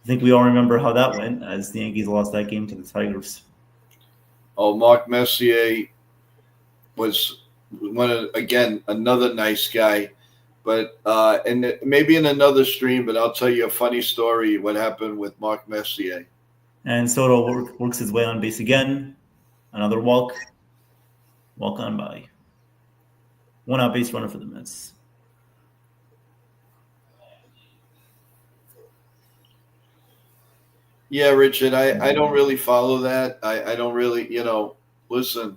I think we all remember how that went, as the Yankees lost that game to the Tigers. Oh, Mark Messier was another nice guy. But and maybe in another stream, but I'll tell you a funny story what happened with Mark Messier. And Soto works his way on base again. Another walk on by. 1 out base runner for the Mets. Yeah, Richard, I don't really follow that. I don't really, listen,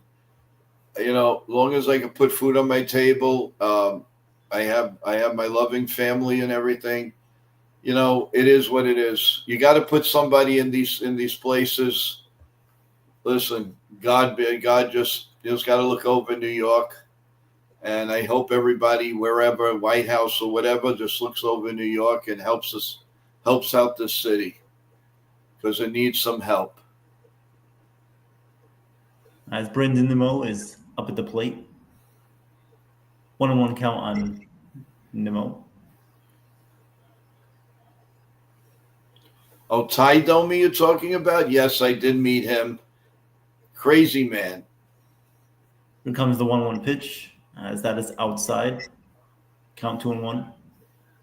as long as I can put food on my table, I have my loving family and everything. It is what it is. You got to put somebody in these places. Listen, God just got to look over New York, and I hope everybody wherever, White House or whatever, just looks over New York and helps out this city because it needs some help. As Brendan Nimmo is up at the plate. 1-1 count on Nimmo. Oh, Ty Domi you're talking about? Yes, I did meet him. Crazy man. Here comes the 1-1 pitch, as that is outside. Count 2-1.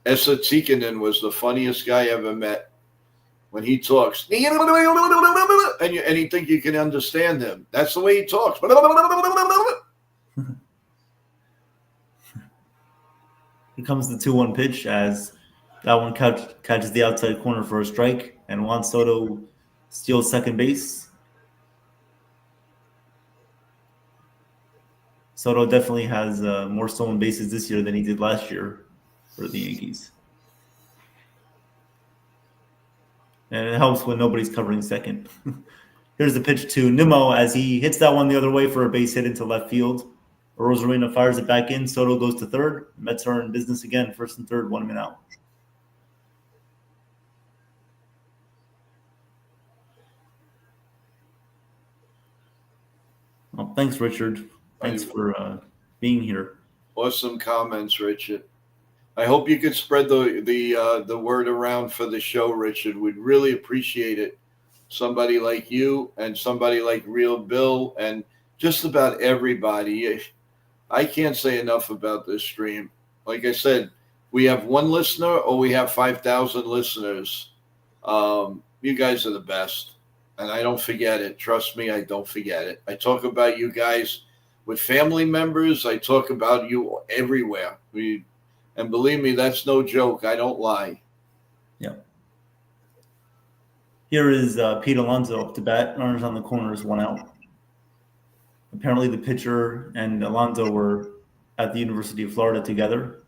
Esa Tikkanen was the funniest guy I ever met. When he talks, and you think you can understand him. That's the way he talks. Here comes the 2-1 pitch, as that one catches the outside corner for a strike, and Juan Soto steals second base. Soto definitely has more stolen bases this year than he did last year for the Yankees. And it helps when nobody's covering second. Here's the pitch to Nimmo as he hits that one the other way for a base hit into left field. Rosarina fires it back in. Soto goes to third. The Mets are in business again, first and third, 1 minute out. Well, thanks, Richard. Thanks for being here. Awesome comments, Richard. I hope you could spread the word around for the show, Richard. We'd really appreciate it. Somebody like you and somebody like Real Bill and just about everybody. I can't say enough about this stream. Like I said, we have 1 listener or we have 5,000 listeners. You guys are the best. And I don't forget it. Trust me, I don't forget it. I talk about you guys with family members. I talk about you everywhere. And believe me, that's no joke. I don't lie. Yeah. Here is Pete Alonso up to bat. Runners on the corners, 1 out. Apparently the pitcher and Alonso were at the University of Florida together.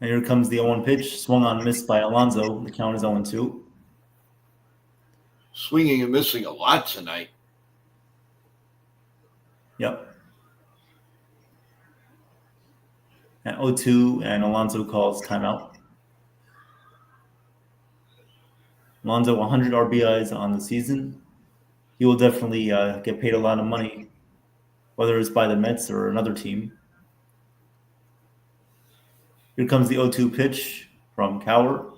And here comes the 0-1 pitch. Swung on, missed by Alonso. The count is 0-2. Swinging and missing a lot tonight. Yep. At 0-2, and Alonso calls timeout. Alonso 100 RBIs on the season. He will definitely get paid a lot of money, whether it's by the Mets or another team. Here comes the 0-2 pitch from Cowher.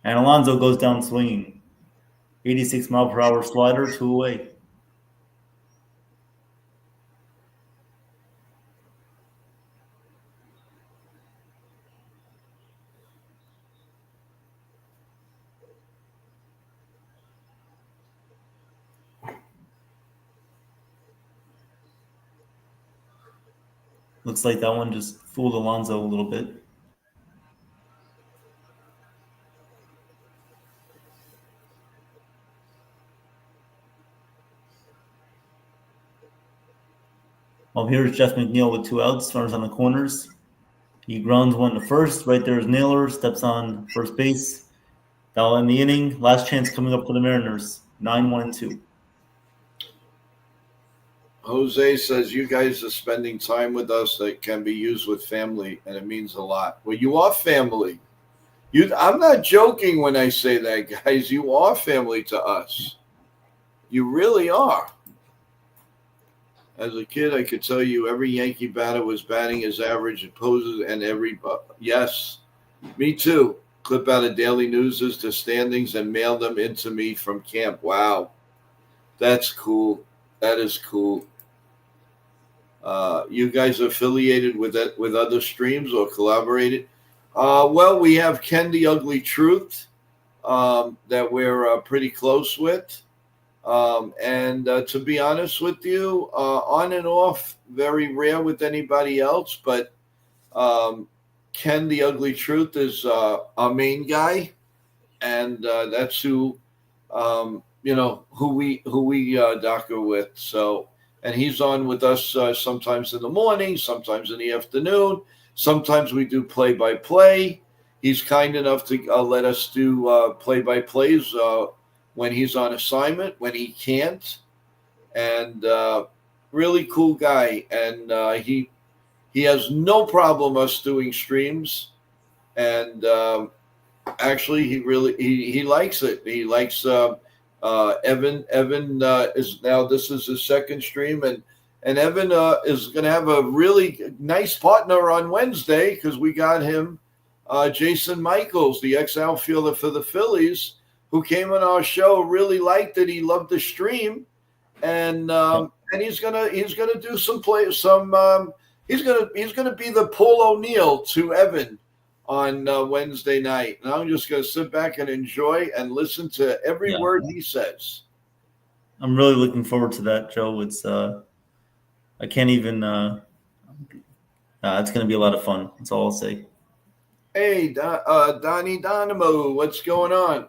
And Alonso goes down swinging. 86-mile-per-hour slider, 2 away. Looks like that one just fooled Alonso a little bit. Well, here's Jeff McNeil with 2 outs, runners on the corners. He grounds one to first. Right there is Naylor, steps on first base. That'll end the inning. Last chance coming up for the Mariners. 9-1-2. Jose says you guys are spending time with us that can be used with family, and it means a lot. Well, you are family. I'm not joking when I say that, guys. You are family to us. You really are. As a kid, I could tell you every Yankee batter was batting his average and poses, and yes, me too. Clip out of Daily News' to standings and mail them into me from camp. Wow, that's cool. That is cool. You guys are affiliated with other streams or collaborated? Well, we have Ken the Ugly Truth that we're pretty close with. And to be honest with you, on and off, very rare with anybody else. But Ken the Ugly Truth is our main guy, and that's who we docker with. So, and he's on with us sometimes in the morning, sometimes in the afternoon. Sometimes we do play-by-play. He's kind enough to let us do play-by-plays when he's on assignment, when he can't. And really cool guy. And he has no problem us doing streams. And actually, he likes it. He likes Evan. Evan this is his second stream. And Evan is going to have a really nice partner on Wednesday because we got him Jason Michaels, the ex-outfielder for the Phillies, who came on our show, really liked it. He loved the stream, and he's gonna do some play. He's gonna be the Paul O'Neill to Evan on Wednesday night, and I'm just gonna sit back and enjoy and listen to every word he says. I'm really looking forward to that, Joe. It's I can't even. It's gonna be a lot of fun. That's all I'll say. Hey, Donnie Dynamo, what's going on?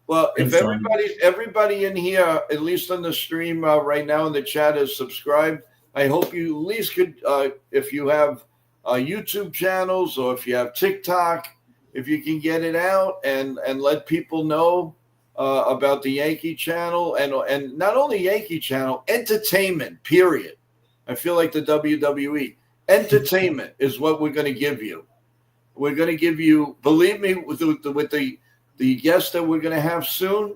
Well, if everybody in here, at least on the stream right now in the chat, is subscribed, I hope you at least could, if you have YouTube channels or if you have TikTok, if you can get it out and let people know about the Yankee Channel and not only Yankee Channel, entertainment, period. I feel like the WWE. Entertainment is what we're going to give you. We're going to give you, believe me, with the guest that we're going to have soon,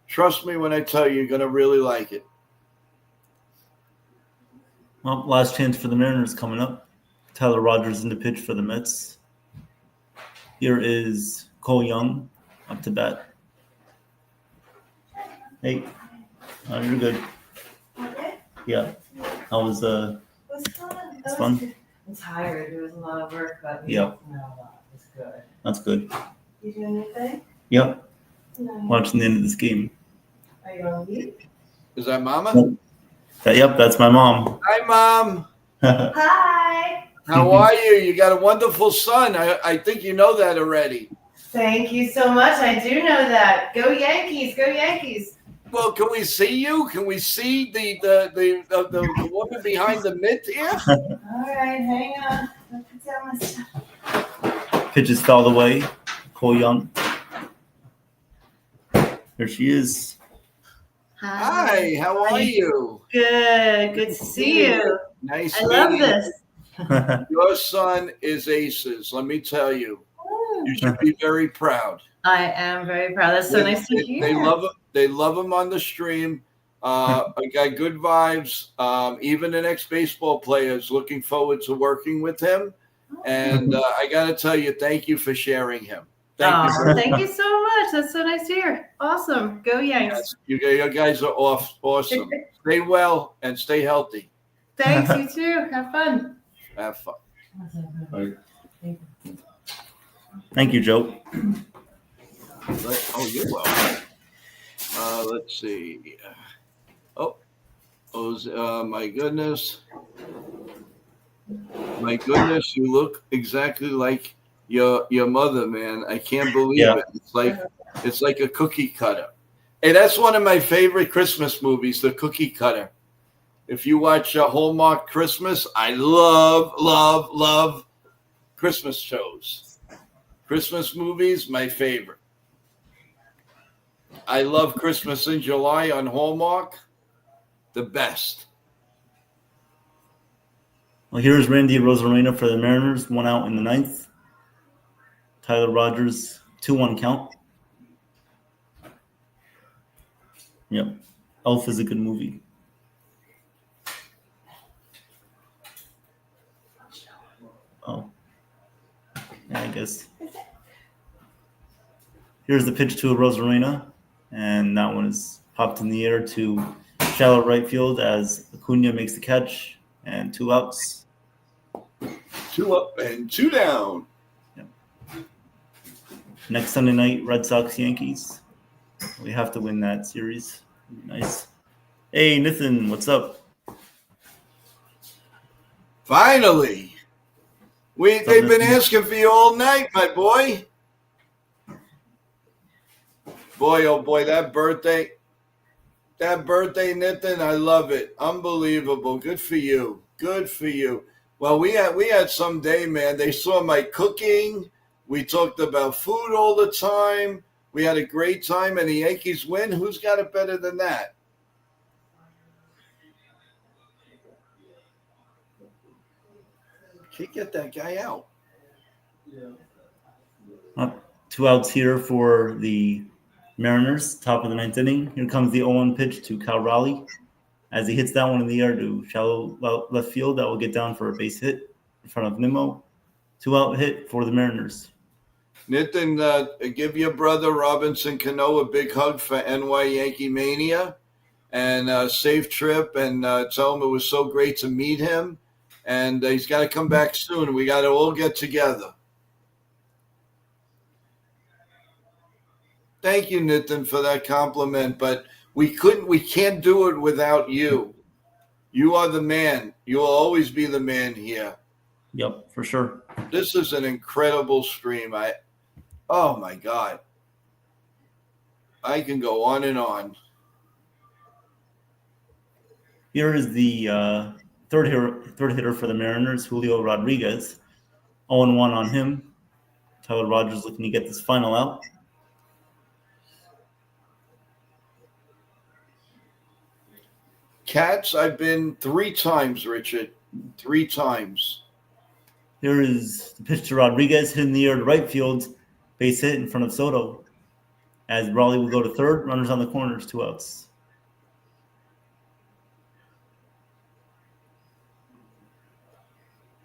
trust me when I tell you, you're going to really like it. Well, last chance for the Mariners coming up. Tyler Rogers in the pitch for the Mets. Here is Cole Young up to bat. Hey, you're good. Okay. Yeah. How was It was fun. It's fun? I'm tired. It was a lot of work, but Yeah. no, it was good. That's good. You doing anything? Yep. No. Watching the end of this game. Are you on mute? Is that Mama? Yep, that's my mom. Hi, Mom. Hi. How are you? You got a wonderful son. I think you know that already. Thank you so much. I do know that. Go Yankees. Go Yankees. Well, can we see you? Can we see the woman behind the mitt here? All right, hang on. Let me tell my stuff. Pitch is fouled away. Cole Young. There she is. Hi, how are you? Good. Good to see you. Nice. I love meeting this. you. Your son is aces. Let me tell you. Ooh. You should be very proud. I am very proud. That's so nice to hear. They love him. They love him on the stream. I got good vibes. Even the next baseball player is looking forward to working with him. And I got to tell you, thank you for sharing him. Thank you so much. That's so nice to hear. Awesome. Go Yanks. Yes, you guys are awesome. Stay well and stay healthy. Thanks, you too. Have fun. Have fun. Thank you, Joe. Oh, you're welcome. Let's see. My goodness. My goodness, you look exactly like your mother, man. I can't believe it. It's like a cookie cutter. Hey, that's one of my favorite Christmas movies, The Cookie Cutter. If you watch Hallmark Christmas, I love Christmas shows. Christmas movies, my favorite. I love Christmas in July on Hallmark, the best. Well, here's Randy Rosarena for the Mariners, 1 out in the 9th. Tyler Rogers, 2-1 count. Yep. Elf is a good movie. Oh. Yeah, I guess. Here's the pitch to Rosarena, and that one is popped in the air to shallow right field as Acuna makes the catch, and 2 outs. 2 up and 2 down. Yep. Next Sunday night, Red Sox Yankees. We have to win that series. Nice. Hey, Nathan, what's up? Finally. They've been asking for you all night, my boy. Boy, oh boy, that birthday, Nathan, I love it. Unbelievable. Good for you. Good for you. Well, we had some day, man. They saw my cooking. We talked about food all the time. We had a great time, and the Yankees win. Who's got it better than that? Can't get that guy out. 2 outs here for the Mariners, top of the 9th inning. Here comes the 0-1 pitch to Cal Raleigh. As he hits that one in the air to shallow left field, that will get down for a base hit in front of Nimmo. 2-out hit for the Mariners. Nathan, give your brother Robinson Cano a big hug for NY Yankee Mania, and safe trip, and tell him it was so great to meet him, and he's got to come back soon. We got to all get together. Thank you, Nathan, for that compliment, but we can't do it without you. You are the man. You will always be the man here. Yep, for sure. This is an incredible stream. Oh my God. I can go on and on. Here is the third hitter for the Mariners, Julio Rodriguez. 0-1 on him. Tyler Rogers looking to get this final out. Cats, I've been 3 times, Richard. 3 times. Here is the pitch to Rodriguez, hit in the air to right field. Base hit in front of Soto. As Raleigh will go to third, runners on the corners, 2 outs.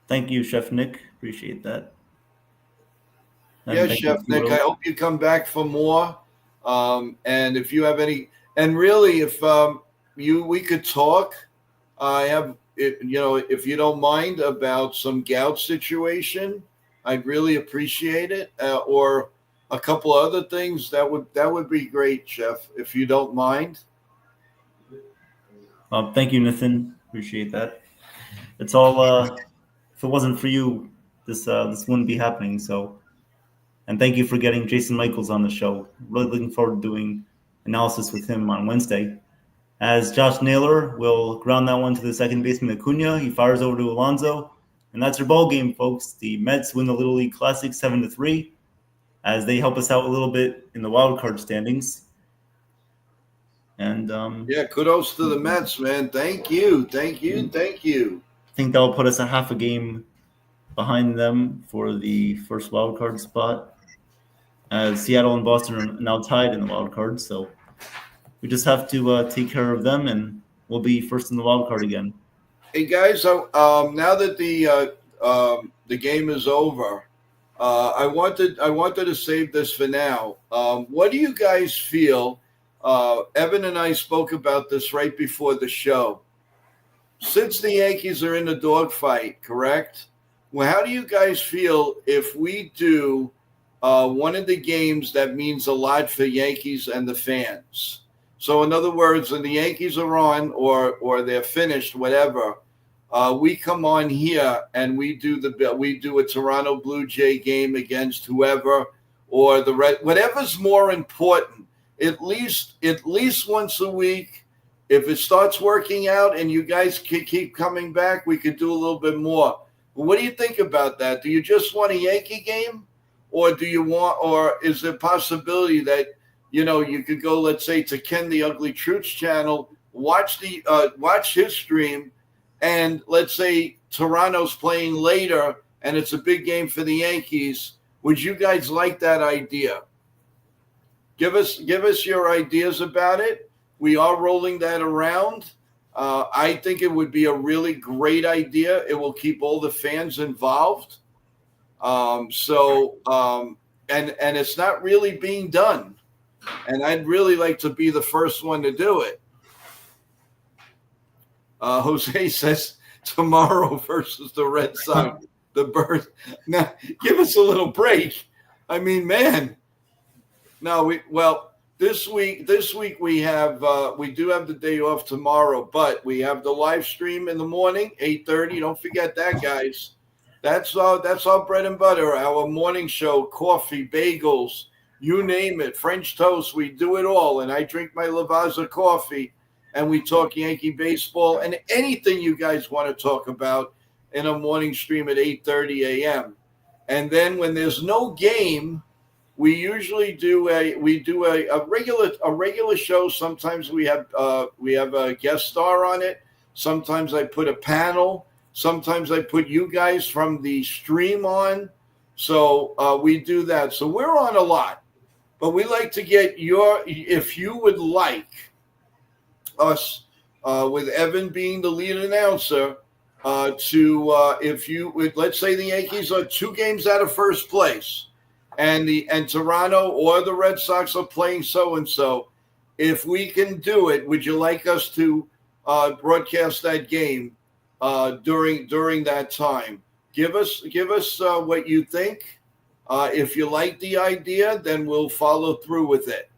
Thank you, Chef Nick. Appreciate that. Yes, Chef Nick. I hope you come back for more. And if you have any, and really, if we could talk. I have, if you don't mind, about some gout situation, I'd really appreciate it. Or a couple other things that would be great, Chef, if you don't mind. Thank you, Nathan. Appreciate that. It's all. If it wasn't for you, this wouldn't be happening. So, and thank you for getting Jason Michaels on the show. Really looking forward to doing analysis with him on Wednesday. As Josh Naylor will ground that one to the second baseman Acuna. He fires over to Alonso. And that's your ball game, folks. The Mets win the Little League Classic 7-3 as they help us out a little bit in the wild card standings. And kudos to the Mets, man. Thank you. I think that'll put us a half a game behind them for the first wild card spot. Seattle and Boston are now tied in the wild card, so we just have to take care of them, and we'll be first in the wild card again. Hey guys, so now that the game is over, I wanted to save this for now. What do you guys feel? Evan and I spoke about this right before the show. Since the Yankees are in the dogfight, correct? Well, how do you guys feel if we do one of the games that means a lot for Yankees and the fans? So, in other words, when the Yankees are on or they're finished, whatever, we come on here and we do a Toronto Blue Jay game against whoever or the Red, whatever's more important. At least once a week. If it starts working out and you guys keep coming back, we could do a little bit more. What do you think about that? Do you just want a Yankee game, or is there a possibility that you could go, let's say, to Ken the Ugly Truth's channel, watch his stream, and let's say Toronto's playing later and it's a big game for the Yankees. Would you guys like that idea? Give us your ideas about it. We are rolling that around. I think it would be a really great idea. It will keep all the fans involved. And it's not really being done. And I'd really like to be the first one to do it. Jose says tomorrow versus the Red Sox, the Birds. Now, give us a little break. I mean, man. No, this week we do have the day off tomorrow, but we have the live stream in the morning, 8:30. Don't forget that, guys. That's our bread and butter, our morning show, coffee, bagels, you name it, French toast. We do it all, and I drink my Lavazza coffee, and we talk Yankee baseball and anything you guys want to talk about in a morning stream at 8:30 a.m. And then when there's no game, we usually do a regular show. Sometimes we have a guest star on it. Sometimes I put a panel. Sometimes I put you guys from the stream on. So we do that. So we're on a lot, but we like to get if you would like us, with Evan being the lead announcer, if you would, let's say the Yankees are 2 games out of first place, and Toronto or the Red Sox are playing so-and-so. If we can do it, would you like us to broadcast that game during that time? Give us what you think. If you like the idea, then we'll follow through with it.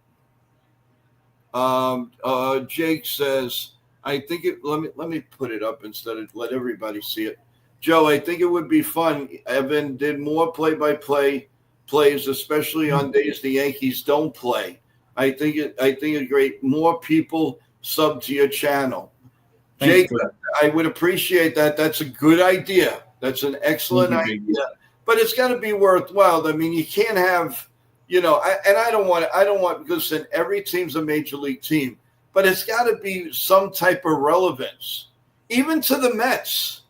Jake says, I think it. Let me put it up instead of let everybody see it. Joe, I think it would be fun. Evan did more play-by-play plays, especially on days the Yankees don't play. I think it's great. More people sub to your channel. Jake, I would appreciate that. That's a good idea. That's an excellent idea. But it's got to be worthwhile. I mean, you can't have, I don't want because then every team's a major league team. But it's got to be some type of relevance, even to the Mets.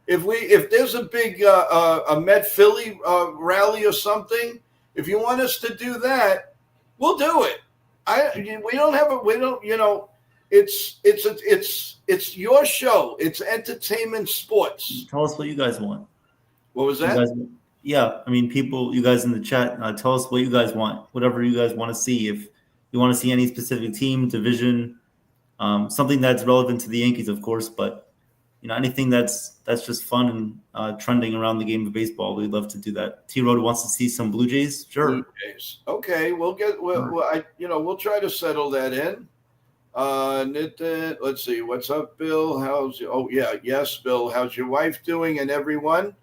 If there's a big a Met Philly rally or something, if you want us to do that, we'll do it. It's your show. It's entertainment sports. Tell us what you guys want. What was that? You guys in the chat, tell us what you guys want. Whatever you guys want to see. If you want to see any specific team, division, something that's relevant to the Yankees, of course, but anything that's just fun and trending around the game of baseball, we'd love to do that. T-Road wants to see some Blue Jays. Sure. Blue Jays. Okay, we'll try to settle that in. Let's see. What's up, Bill? Yes, Bill. How's your wife doing and everyone?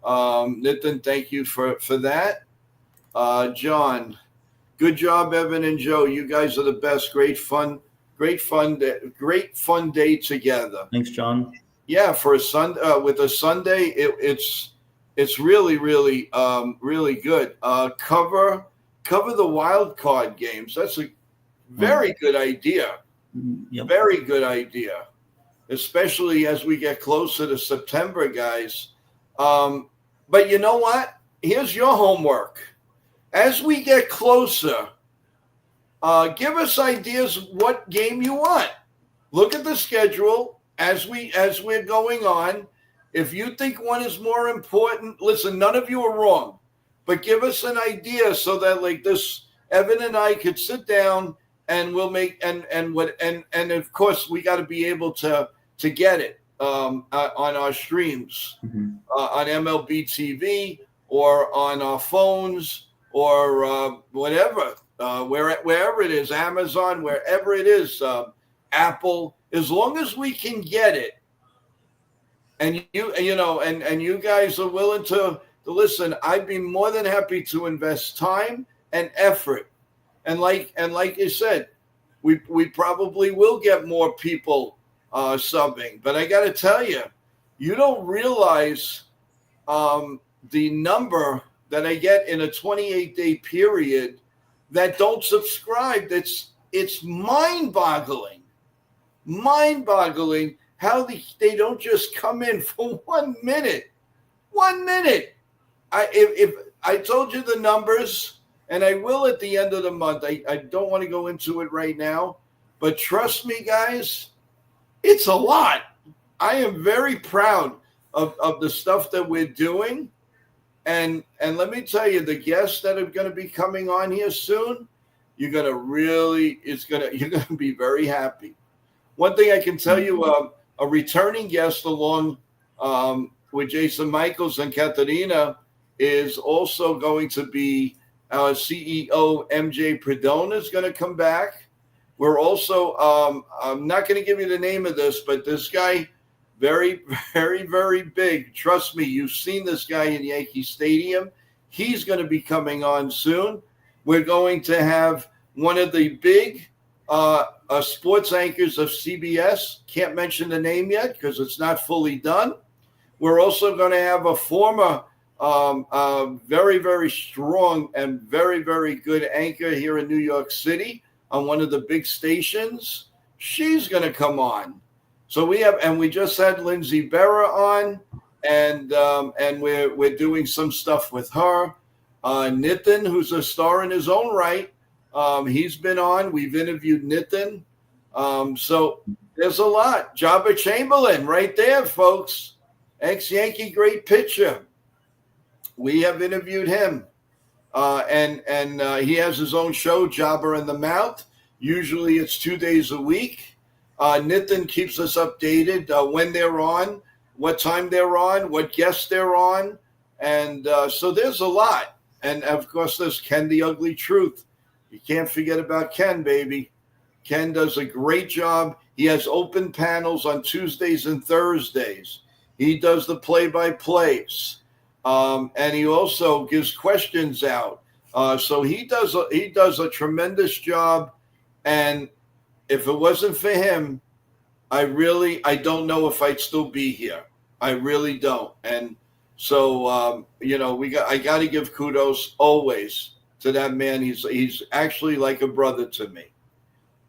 Nitin, thank you for that. John, good job, Evan and Joe. You guys are the best. Great fun day together. Thanks, John. Yeah, for a with a Sunday, it's really, really, really good. Cover the wild card games. That's a very good idea. Yep. Very good idea, especially as we get closer to September, guys. But you know what? Here's your homework. as we get closer, give us ideas what game you want. Look at the schedule as we're going on. If you think one is more important, listen, none of you are wrong, but give us an idea so that like this, Evan and I could sit down and we'll make and of course we got to be able to get it on our streams on MLB TV or on our phones or whatever, wherever it is, Amazon, wherever it is, Apple, as long as we can get it. And you guys are willing to listen, I'd be more than happy to invest time and effort. And like you said, we probably will get more people subbing. But I got to tell you, you don't realize the number that I get in a 28-day period that don't subscribe. It's mind-boggling how they don't just come in for 1 minute. 1 minute. If I told you the numbers, and I will at the end of the month. I don't want to go into it right now, but trust me, guys, it's a lot. I am very proud of the stuff that we're doing. And let me tell you, the guests that are going to be coming on here soon, you're going to be very happy. One thing I can tell you, a returning guest along with Jason Michaels and Katarina is also going to be our CEO, MJ Perdona, is going to come back. We're also, I'm not going to give you the name of this, but this guy, very, very, very big. Trust me, you've seen this guy in Yankee Stadium. He's going to be coming on soon. We're going to have one of the big sports anchors of CBS. Can't mention the name yet because it's not fully done. We're also going to have a former very, very strong and very, very good anchor here in New York City on one of the big stations. She's going to come on. So we just had Lindsay Berra on, and we're doing some stuff with her. Nitin, who's a star in his own right, he's been on. We've interviewed Nitin. So there's a lot. Jabba Chamberlain, right there, folks. Ex-Yankee great pitcher. We have interviewed him. And he has his own show, Jobber in the Mouth. Usually it's 2 days a week. Nitin keeps us updated when they're on, what time they're on, what guests they're on. And so there's a lot. And, of course, there's Ken the Ugly Truth. You can't forget about Ken, baby. Ken does a great job. He has open panels on Tuesdays and Thursdays. He does the play-by-plays. And he also gives questions out. So he does a tremendous job. And if it wasn't for him, I don't know if I'd still be here. I really don't. And so, I got to give kudos always to that man. He's actually like a brother to me.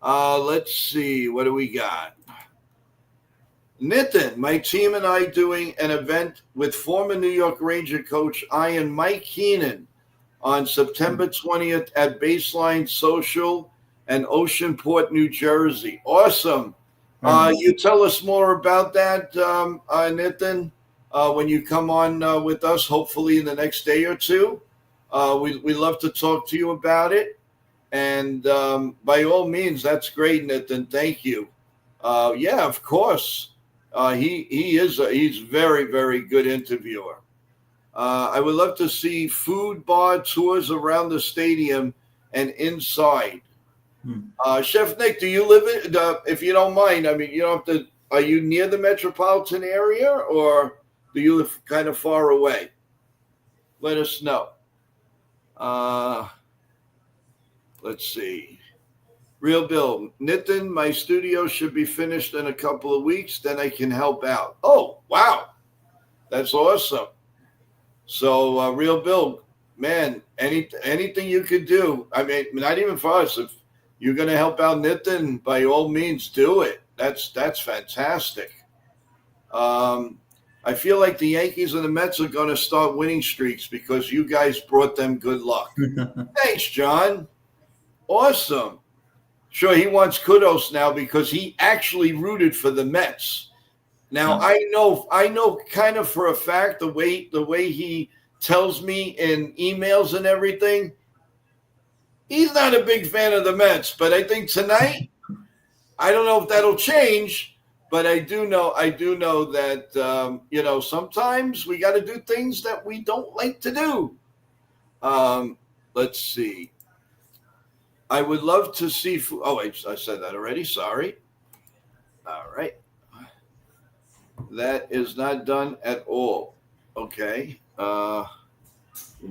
Let's see. What do we got? Nitin, my team and I doing an event with former New York Ranger coach Ian Mike Keenan on September 20th at Baseline Social and Oceanport, New Jersey. Awesome. You tell us more about that, Nitin, when you come on with us, hopefully in the next day or two. We love to talk to you about it. And by all means, that's great, Nitin. Thank you. Yeah, of course. He's very, very good interviewer. I would love to see food bar tours around the stadium and inside. Chef Nick, do you live in, if you don't mind, I mean, you don't have to, are you near the metropolitan area or do you live kind of far away? Let us know. Let's see. Real Bill, Nitin, my studio should be finished in a couple of weeks. Then I can help out. Oh, wow. That's awesome. So, Real Bill, man, anything you could do. I mean, not even for us. If you're going to help out Nitin, by all means, do it. That's fantastic. I I feel like the Yankees and the Mets are going to start winning streaks because you guys brought them good luck. Thanks, John. Awesome. Sure, he wants kudos now because he actually rooted for the Mets. Now, I know kind of for a fact the way he tells me in emails and everything, he's not a big fan of the Mets. But I think tonight, I don't know if that'll change. But I do know that, sometimes we got to do things that we don't like to do. Let's see. I would love to see. I said that already. Sorry. All right. That is not done at all. Okay. Let's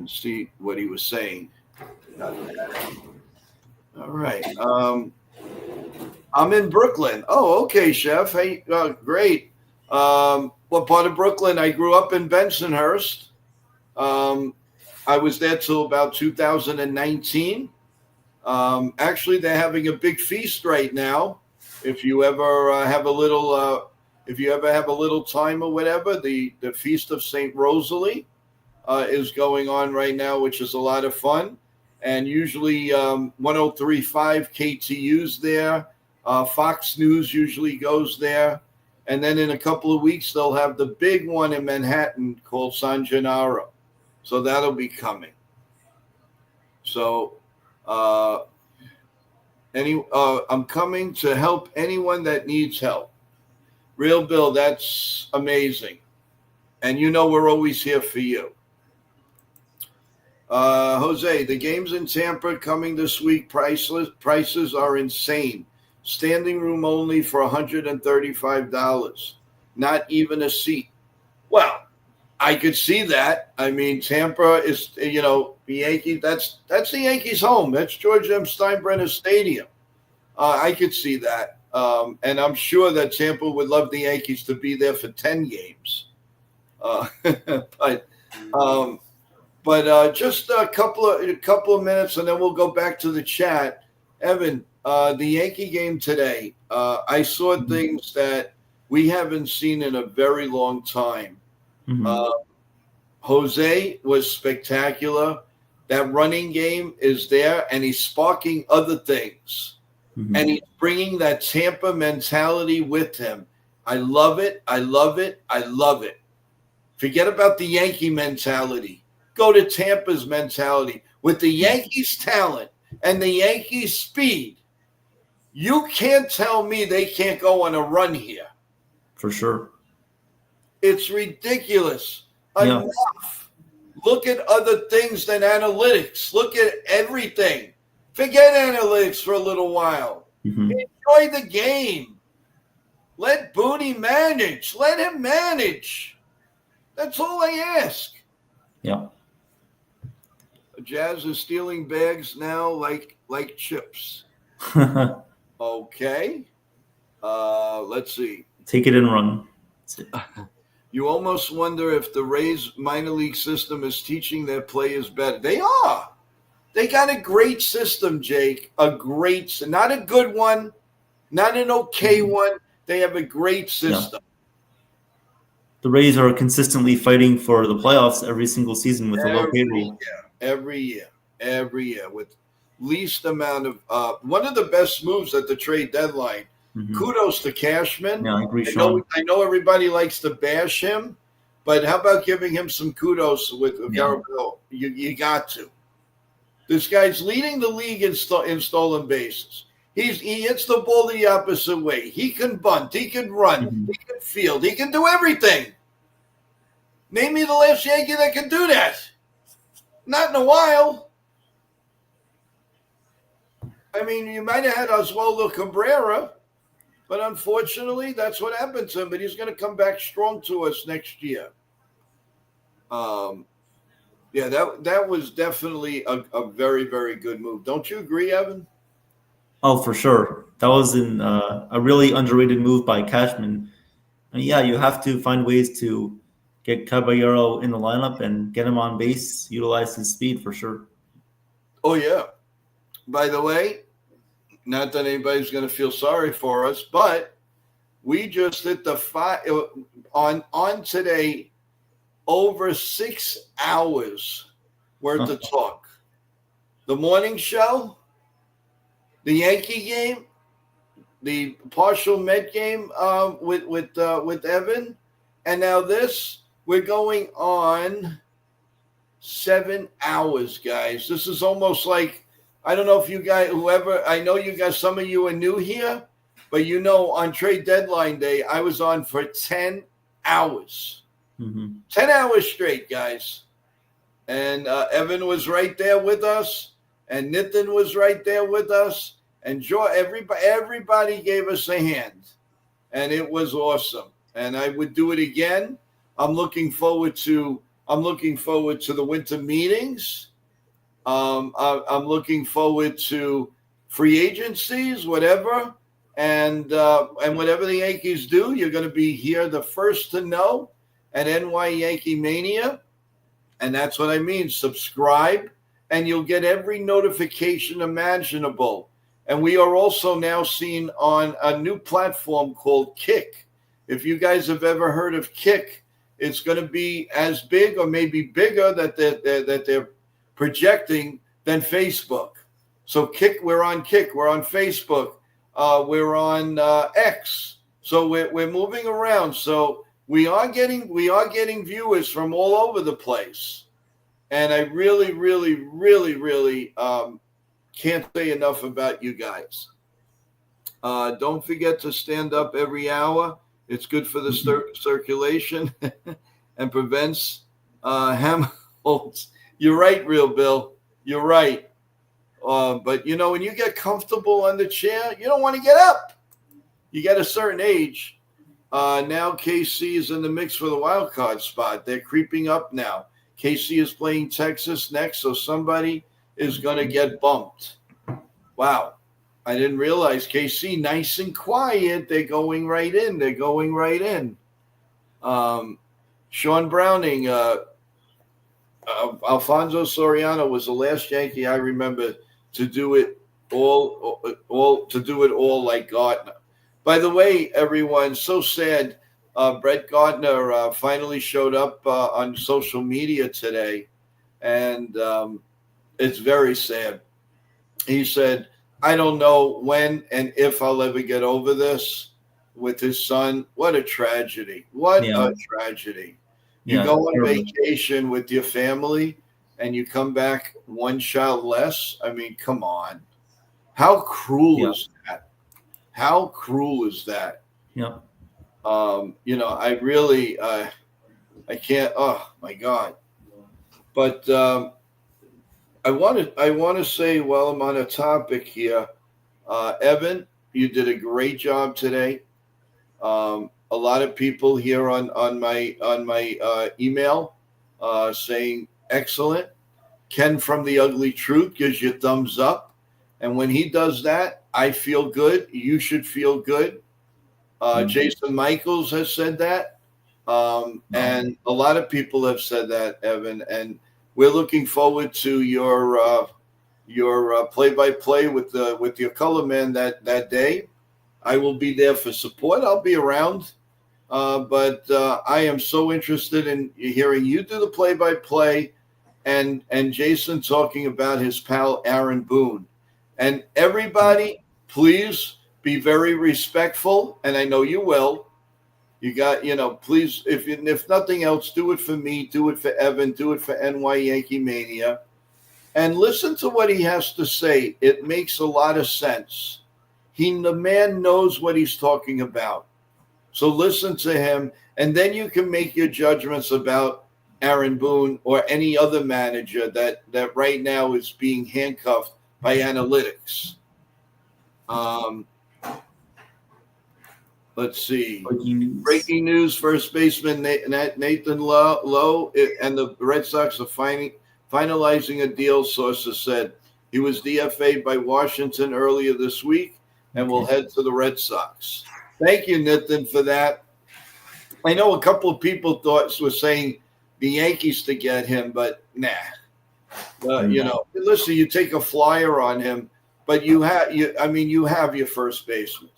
see what he was saying. All right. I'm in Brooklyn. Oh, okay, Chef. Hey, great. What part of Brooklyn? I grew up in Bensonhurst. I was there till about 2019. Actually, they're having a big feast right now. If you ever have a little, time or whatever, the Feast of St. Rosalie is going on right now, which is a lot of fun. And usually 103.5 KTU's there. Fox News usually goes there. And then in a couple of weeks, they'll have the big one in Manhattan called San Gennaro. So that'll be coming. So I'm coming to help anyone that needs help. Real Bill, that's amazing. And we're always here for you. Jose, the games in Tampa coming this week, prices are insane. Standing room only for $135. Not even a seat. Well, I could see that. I mean, Tampa is, the Yankees. That's the Yankees' home. That's George M. Steinbrenner Stadium. I could see that. And I'm sure that Tampa would love the Yankees to be there for 10 games. But just a couple of minutes, and then we'll go back to the chat. Evan, the Yankee game today, I saw things that we haven't seen in a very long time. Mm-hmm. Jose was spectacular. That running game is there, and he's sparking other things. Mm-hmm. And he's bringing that Tampa mentality with him. I love it. I love it. I love it. Forget about the Yankee mentality. Go to Tampa's mentality. With the Yankees' talent and the Yankees' speed, you can't tell me they can't go on a run here. For sure. It's ridiculous. Enough. Look at other things than analytics. Look at everything. Forget analytics for a little while. Mm-hmm. Enjoy the game. Let Booney manage. Let him manage. That's all I ask. Yeah. Jazz is stealing bags now like chips. Okay. Let's see. Take it and run. You almost wonder if the Rays minor league system is teaching their players better. They are. They got a great system, Jake. Not a good one, not an okay one. They have a great system. Yeah. The Rays are consistently fighting for the playoffs every single season with a low payroll. Every year with least amount of one of the best moves at the trade deadline. Mm-hmm. Kudos to Cashman. Yeah, I agree, Sean. I know everybody likes to bash him, but how about giving him some kudos with Garabell? You got to. This guy's leading the league in stolen bases. He hits the ball the opposite way. He can bunt. He can run. Mm-hmm. He can field. He can do everything. Name me the last Yankee that can do that. Not in a while. I mean, you might have had Oswaldo Cabrera, but unfortunately, that's what happened to him. But he's going to come back strong to us next year. That was definitely a very, very good move. Don't you agree, Evan? Oh, for sure. That was a really underrated move by Cashman. And yeah, you have to find ways to get Caballero in the lineup and get him on base, utilize his speed for sure. Oh, yeah. By the way, not that anybody's going to feel sorry for us, but We just hit the on today, over 6 hours worth of talk. The morning show, the Yankee game, the partial Met game with Evan, and now this. We're going on 7 hours, guys. This is almost like, I don't know if you guys, whoever, I know you guys, some of you are new here, but on trade deadline day, I was on for 10 hours. 10 hours straight, guys. And Evan was right there with us, and Nitin was right there with us, and everybody gave us a hand, and it was awesome. And I would do it again. I'm looking forward to the winter meetings. I'm looking forward to free agencies, whatever, and whatever the Yankees do, you're going to be here the first to know at NY Yankee Mania, and that's what I mean. Subscribe, and you'll get every notification imaginable. And we are also now seen on a new platform called Kick. If you guys have ever heard of Kick, it's going to be as big or maybe bigger that they're projecting than Facebook. So Kick, we're on Kick, we're on Facebook, we're on X. So we're moving around. So we are getting viewers from all over the place, and I really, really, really, really can't say enough about you guys. Don't forget to stand up every hour. It's good for the circulation and prevents hammerholds. You're right, Real Bill. You're right. But, when you get comfortable on the chair, you don't want to get up. You get a certain age. Now KC is in the mix for the wild card spot. They're creeping up now. KC is playing Texas next, so somebody is going to get bumped. Wow. I didn't realize KC, nice and quiet. They're going right in. Sean Browning, Alfonso Soriano was the last Yankee I remember to do it all like Gardner. By the way, everyone, so sad. Brett Gardner finally showed up on social media today, and it's very sad. He said, I don't know when and if I'll ever get over this with his son. What a tragedy. A tragedy. You go on vacation with your family and you come back one child less. I mean, come on. How cruel is that? How cruel is that? Yeah. I really, I can't, oh my God. But I want to say, while I'm on a topic here, Evan, you did a great job today. A lot of people here on my email saying excellent. Ken from The Ugly Truth gives you thumbs up, and when he does that, I feel good. You should feel good. Jason Michaels has said that, and a lot of people have said that, Evan, and we're looking forward to your play-by-play with your color man that day. I will be there for support. I'll be around, but I am so interested in hearing you do the play-by-play, and Jason talking about his pal Aaron Boone. And everybody, please be very respectful, and I know you will. You got, please, if nothing else, do it for me, do it for Evan, do it for NY Yankee Mania, and listen to what he has to say. It makes a lot of sense. The man knows what he's talking about. So listen to him, and then you can make your judgments about Aaron Boone or any other manager that right now is being handcuffed by analytics. Let's see. Breaking news. First baseman Nathan Lowe and the Red Sox are finalizing a deal, sources said. He was DFA'd by Washington earlier this week and will head to the Red Sox. Thank you, Nathan, for that. I know a couple of people were saying the Yankees to get him, but nah. Listen, you take a flyer on him, but you have your first basemen.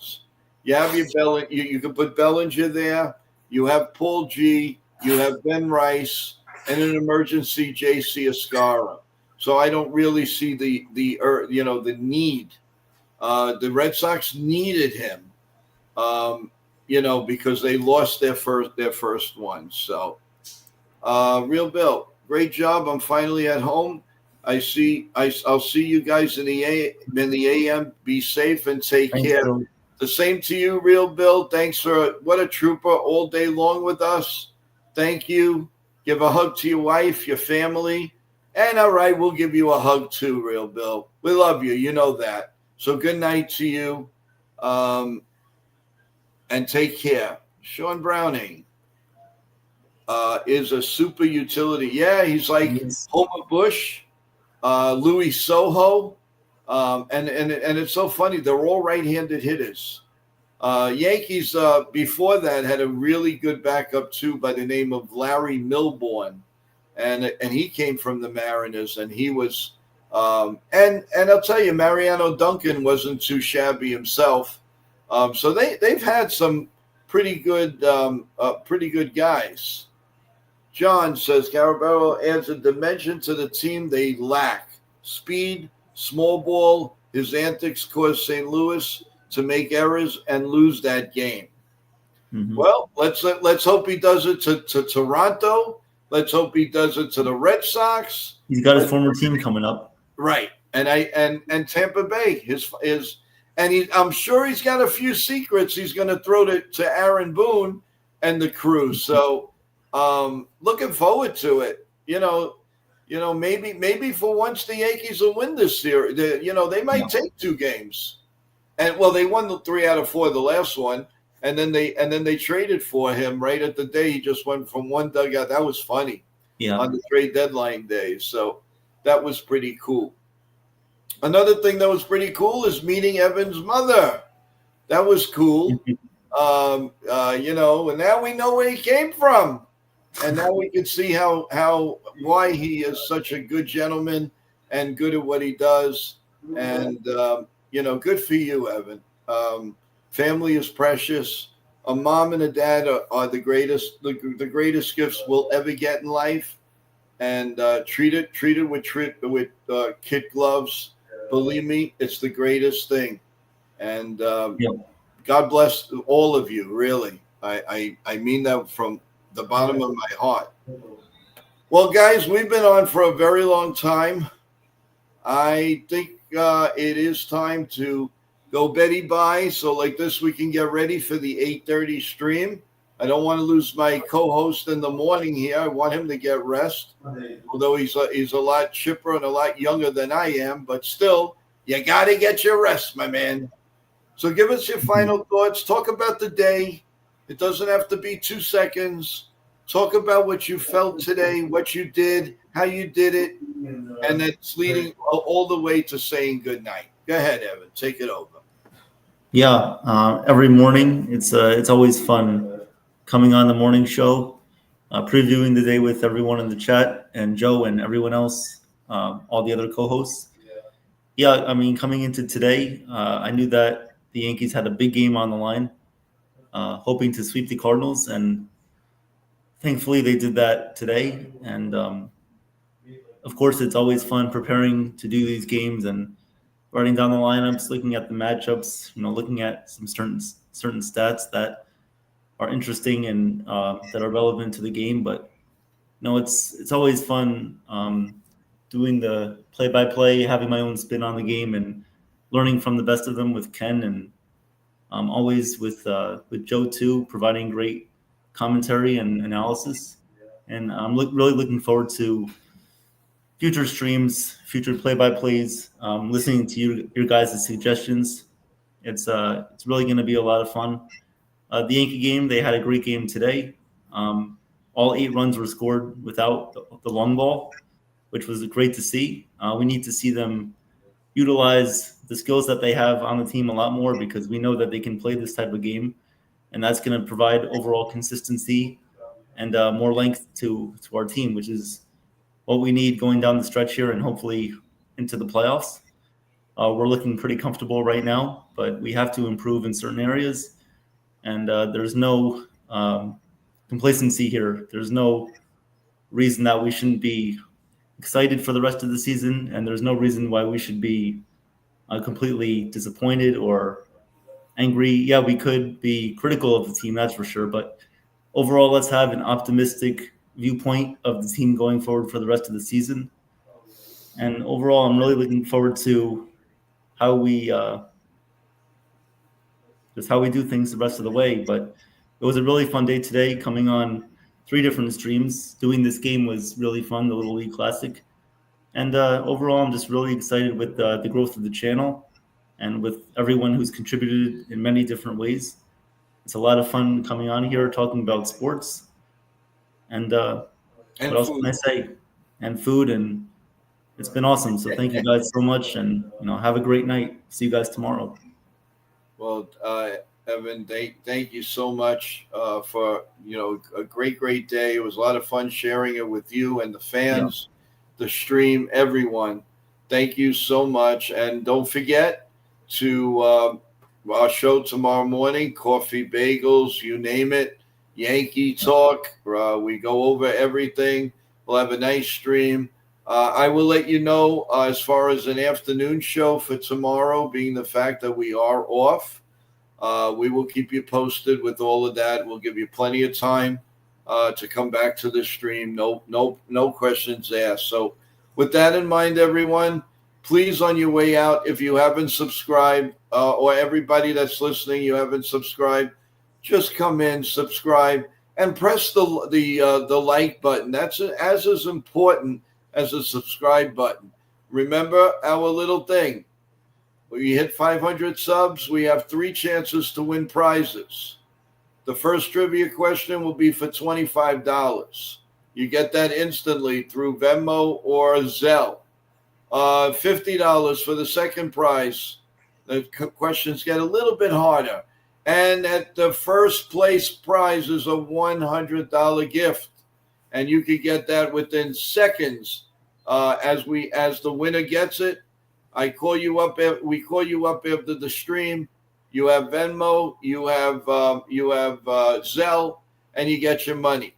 You have your you can put Bellinger there. You have Paul G. You have Ben Rice, and an emergency J.C. Escara. So I don't really see the need. The Red Sox needed him, because they lost their first one. So, Real Bill, great job. I'm finally at home. I'll see you guys in the AM. Be safe and take Thanks, care. Bill. The same to you, Real Bill. Thanks for what a trooper all day long with us. Thank you. Give a hug to your wife, your family. And all right, we'll give you a hug too, Real Bill. We love you. You know that. So good night to you. And take care. Sean Browning is a super utility. Yeah, he's like Yes. Homer Bush, Louis Soho. And it's so funny. They're all right-handed hitters. Yankees before that had a really good backup too by the name of Larry Milbourne, and he came from the Mariners, and he was and I'll tell you, Mariano Duncan wasn't too shabby himself. So they've had some pretty good guys. John says Carabello adds a dimension to the team they lack: speed, small ball. His antics caused St. Louis to make errors and lose that game. Mm-hmm. Well, let's hope he does it to Toronto. Let's hope he does it to the Red Sox. He's got his former team coming up. Right. And Tampa Bay, I'm sure he's got a few secrets he's going to throw to Aaron Boone and the crew. So, looking forward to it. Maybe for once the Yankees will win this series. They might take 2 games. And they won the 3 out of 4 the last one, and then they traded for him right at the day. He just went from one dugout. That was funny. Yeah. On the trade deadline day. So that was pretty cool. Another thing that was pretty cool is meeting Evan's mother. That was cool. And now we know where he came from. And now we can see why he is such a good gentleman and good at what he does. And good for you, Evan. Family is precious. A mom and a dad are the greatest gifts we'll ever get in life. And treat it with kid gloves. Believe me, it's the greatest thing. And God bless all of you. Really, I mean that from the bottom of my heart. Well, guys, we've been on for a very long time. I think it is time to go Betty bye. So like this, we can get ready for the 8:30 stream. I don't want to lose my co-host in the morning here. I want him to get rest, although he's a lot chipper and a lot younger than I am. But still, you got to get your rest, my man. So give us your final thoughts. Talk about the day. It doesn't have to be 2 seconds. Talk about what you felt today, what you did, how you did it, and that's leading all the way to saying good night. Go ahead, Evan. Take it over. Yeah, every morning it's always fun coming on the morning show, previewing the day with everyone in the chat and Joe and everyone else, all the other co-hosts. Yeah, I mean, coming into today, I knew that the Yankees had a big game on the line, hoping to sweep the Cardinals, and thankfully they did that today. And of course, it's always fun preparing to do these games and writing down the lineups, looking at the matchups, looking at some certain stats that are interesting and that are relevant to the game. But it's always fun doing the play-by-play, having my own spin on the game, and learning from the best of them with Ken, and always with Joe too, providing great commentary and analysis. And I'm really looking forward to future streams, future play-by-plays, listening to your guys' suggestions. It's really going to be a lot of fun. The Yankee game, they had a great game today. All 8 runs were scored without the long ball, which was great to see. We need to see them utilize the skills that they have on the team a lot more, because we know that they can play this type of game, and that's going to provide overall consistency and more length to our team, which is what we need going down the stretch here and hopefully into the playoffs. We're looking pretty comfortable right now, but we have to improve in certain areas. And there's no complacency here. There's no reason that we shouldn't be excited for the rest of the season, and there's no reason why we should be completely disappointed or angry. Yeah, we could be critical of the team, that's for sure, but overall, let's have an optimistic viewpoint of the team going forward for the rest of the season. And overall, I'm really looking forward to how we just how we do things the rest of the way. But it was a really fun day today, coming on 3 different streams. Doing this game was really fun, the Little League Classic. And overall, I'm just really excited with the growth of the channel and with everyone who's contributed in many different ways. It's a lot of fun coming on here talking about sports. And what else can I say? And food, and it's been awesome. So thank you guys so much, and have a great night. See you guys tomorrow. Well, Evan, thank you so much for a great day. It was a lot of fun sharing it with you and the fans, the stream, everyone. Thank you so much, and don't forget to our show tomorrow morning, Coffee Bagels, you name it, Yankee Talk. We go over everything. We'll have a nice stream. I will let you know as far as an afternoon show for tomorrow, being the fact that we are off. We will keep you posted with all of that. We'll give you plenty of time to come back to the stream. No questions asked. So with that in mind, everyone, please, on your way out, if you haven't subscribed, or everybody that's listening, you haven't subscribed, just come in, subscribe, and press the like button. That's as important as a subscribe button. Remember our little thing. When you hit 500 subs, we have 3 chances to win prizes. The first trivia question will be for $25. You get that instantly through Venmo or Zelle. $50 for the second prize. The questions get a little bit harder. And at the first place prize is a $100 gift. And you could get that within seconds as the winner gets it. We call you up after the stream. You have Venmo, you have Zelle, and you get your money.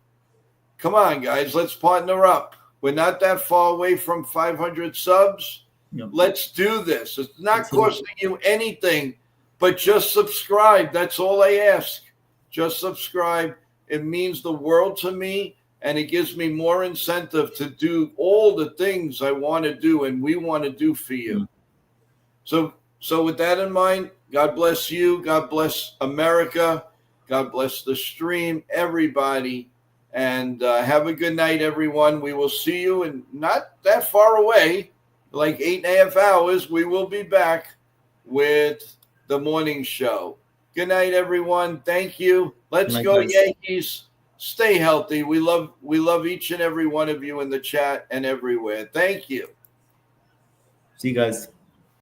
Come on, guys, let's partner up. We're not that far away from 500 subs. Yep. Let's do this. It's not costing you anything, but just subscribe. That's all I ask. Just subscribe. It means the world to me, and it gives me more incentive to do all the things I want to do and we want to do for you. So with that in mind, God bless you. God bless America. God bless the stream, everybody. And have a good night, everyone. We will see you in not that far away, like 8.5 hours. We will be back with the morning show. Good night, everyone. Thank you. Let's go, Yankees. Stay healthy. We love each and every one of you in the chat and everywhere. Thank you. See you guys.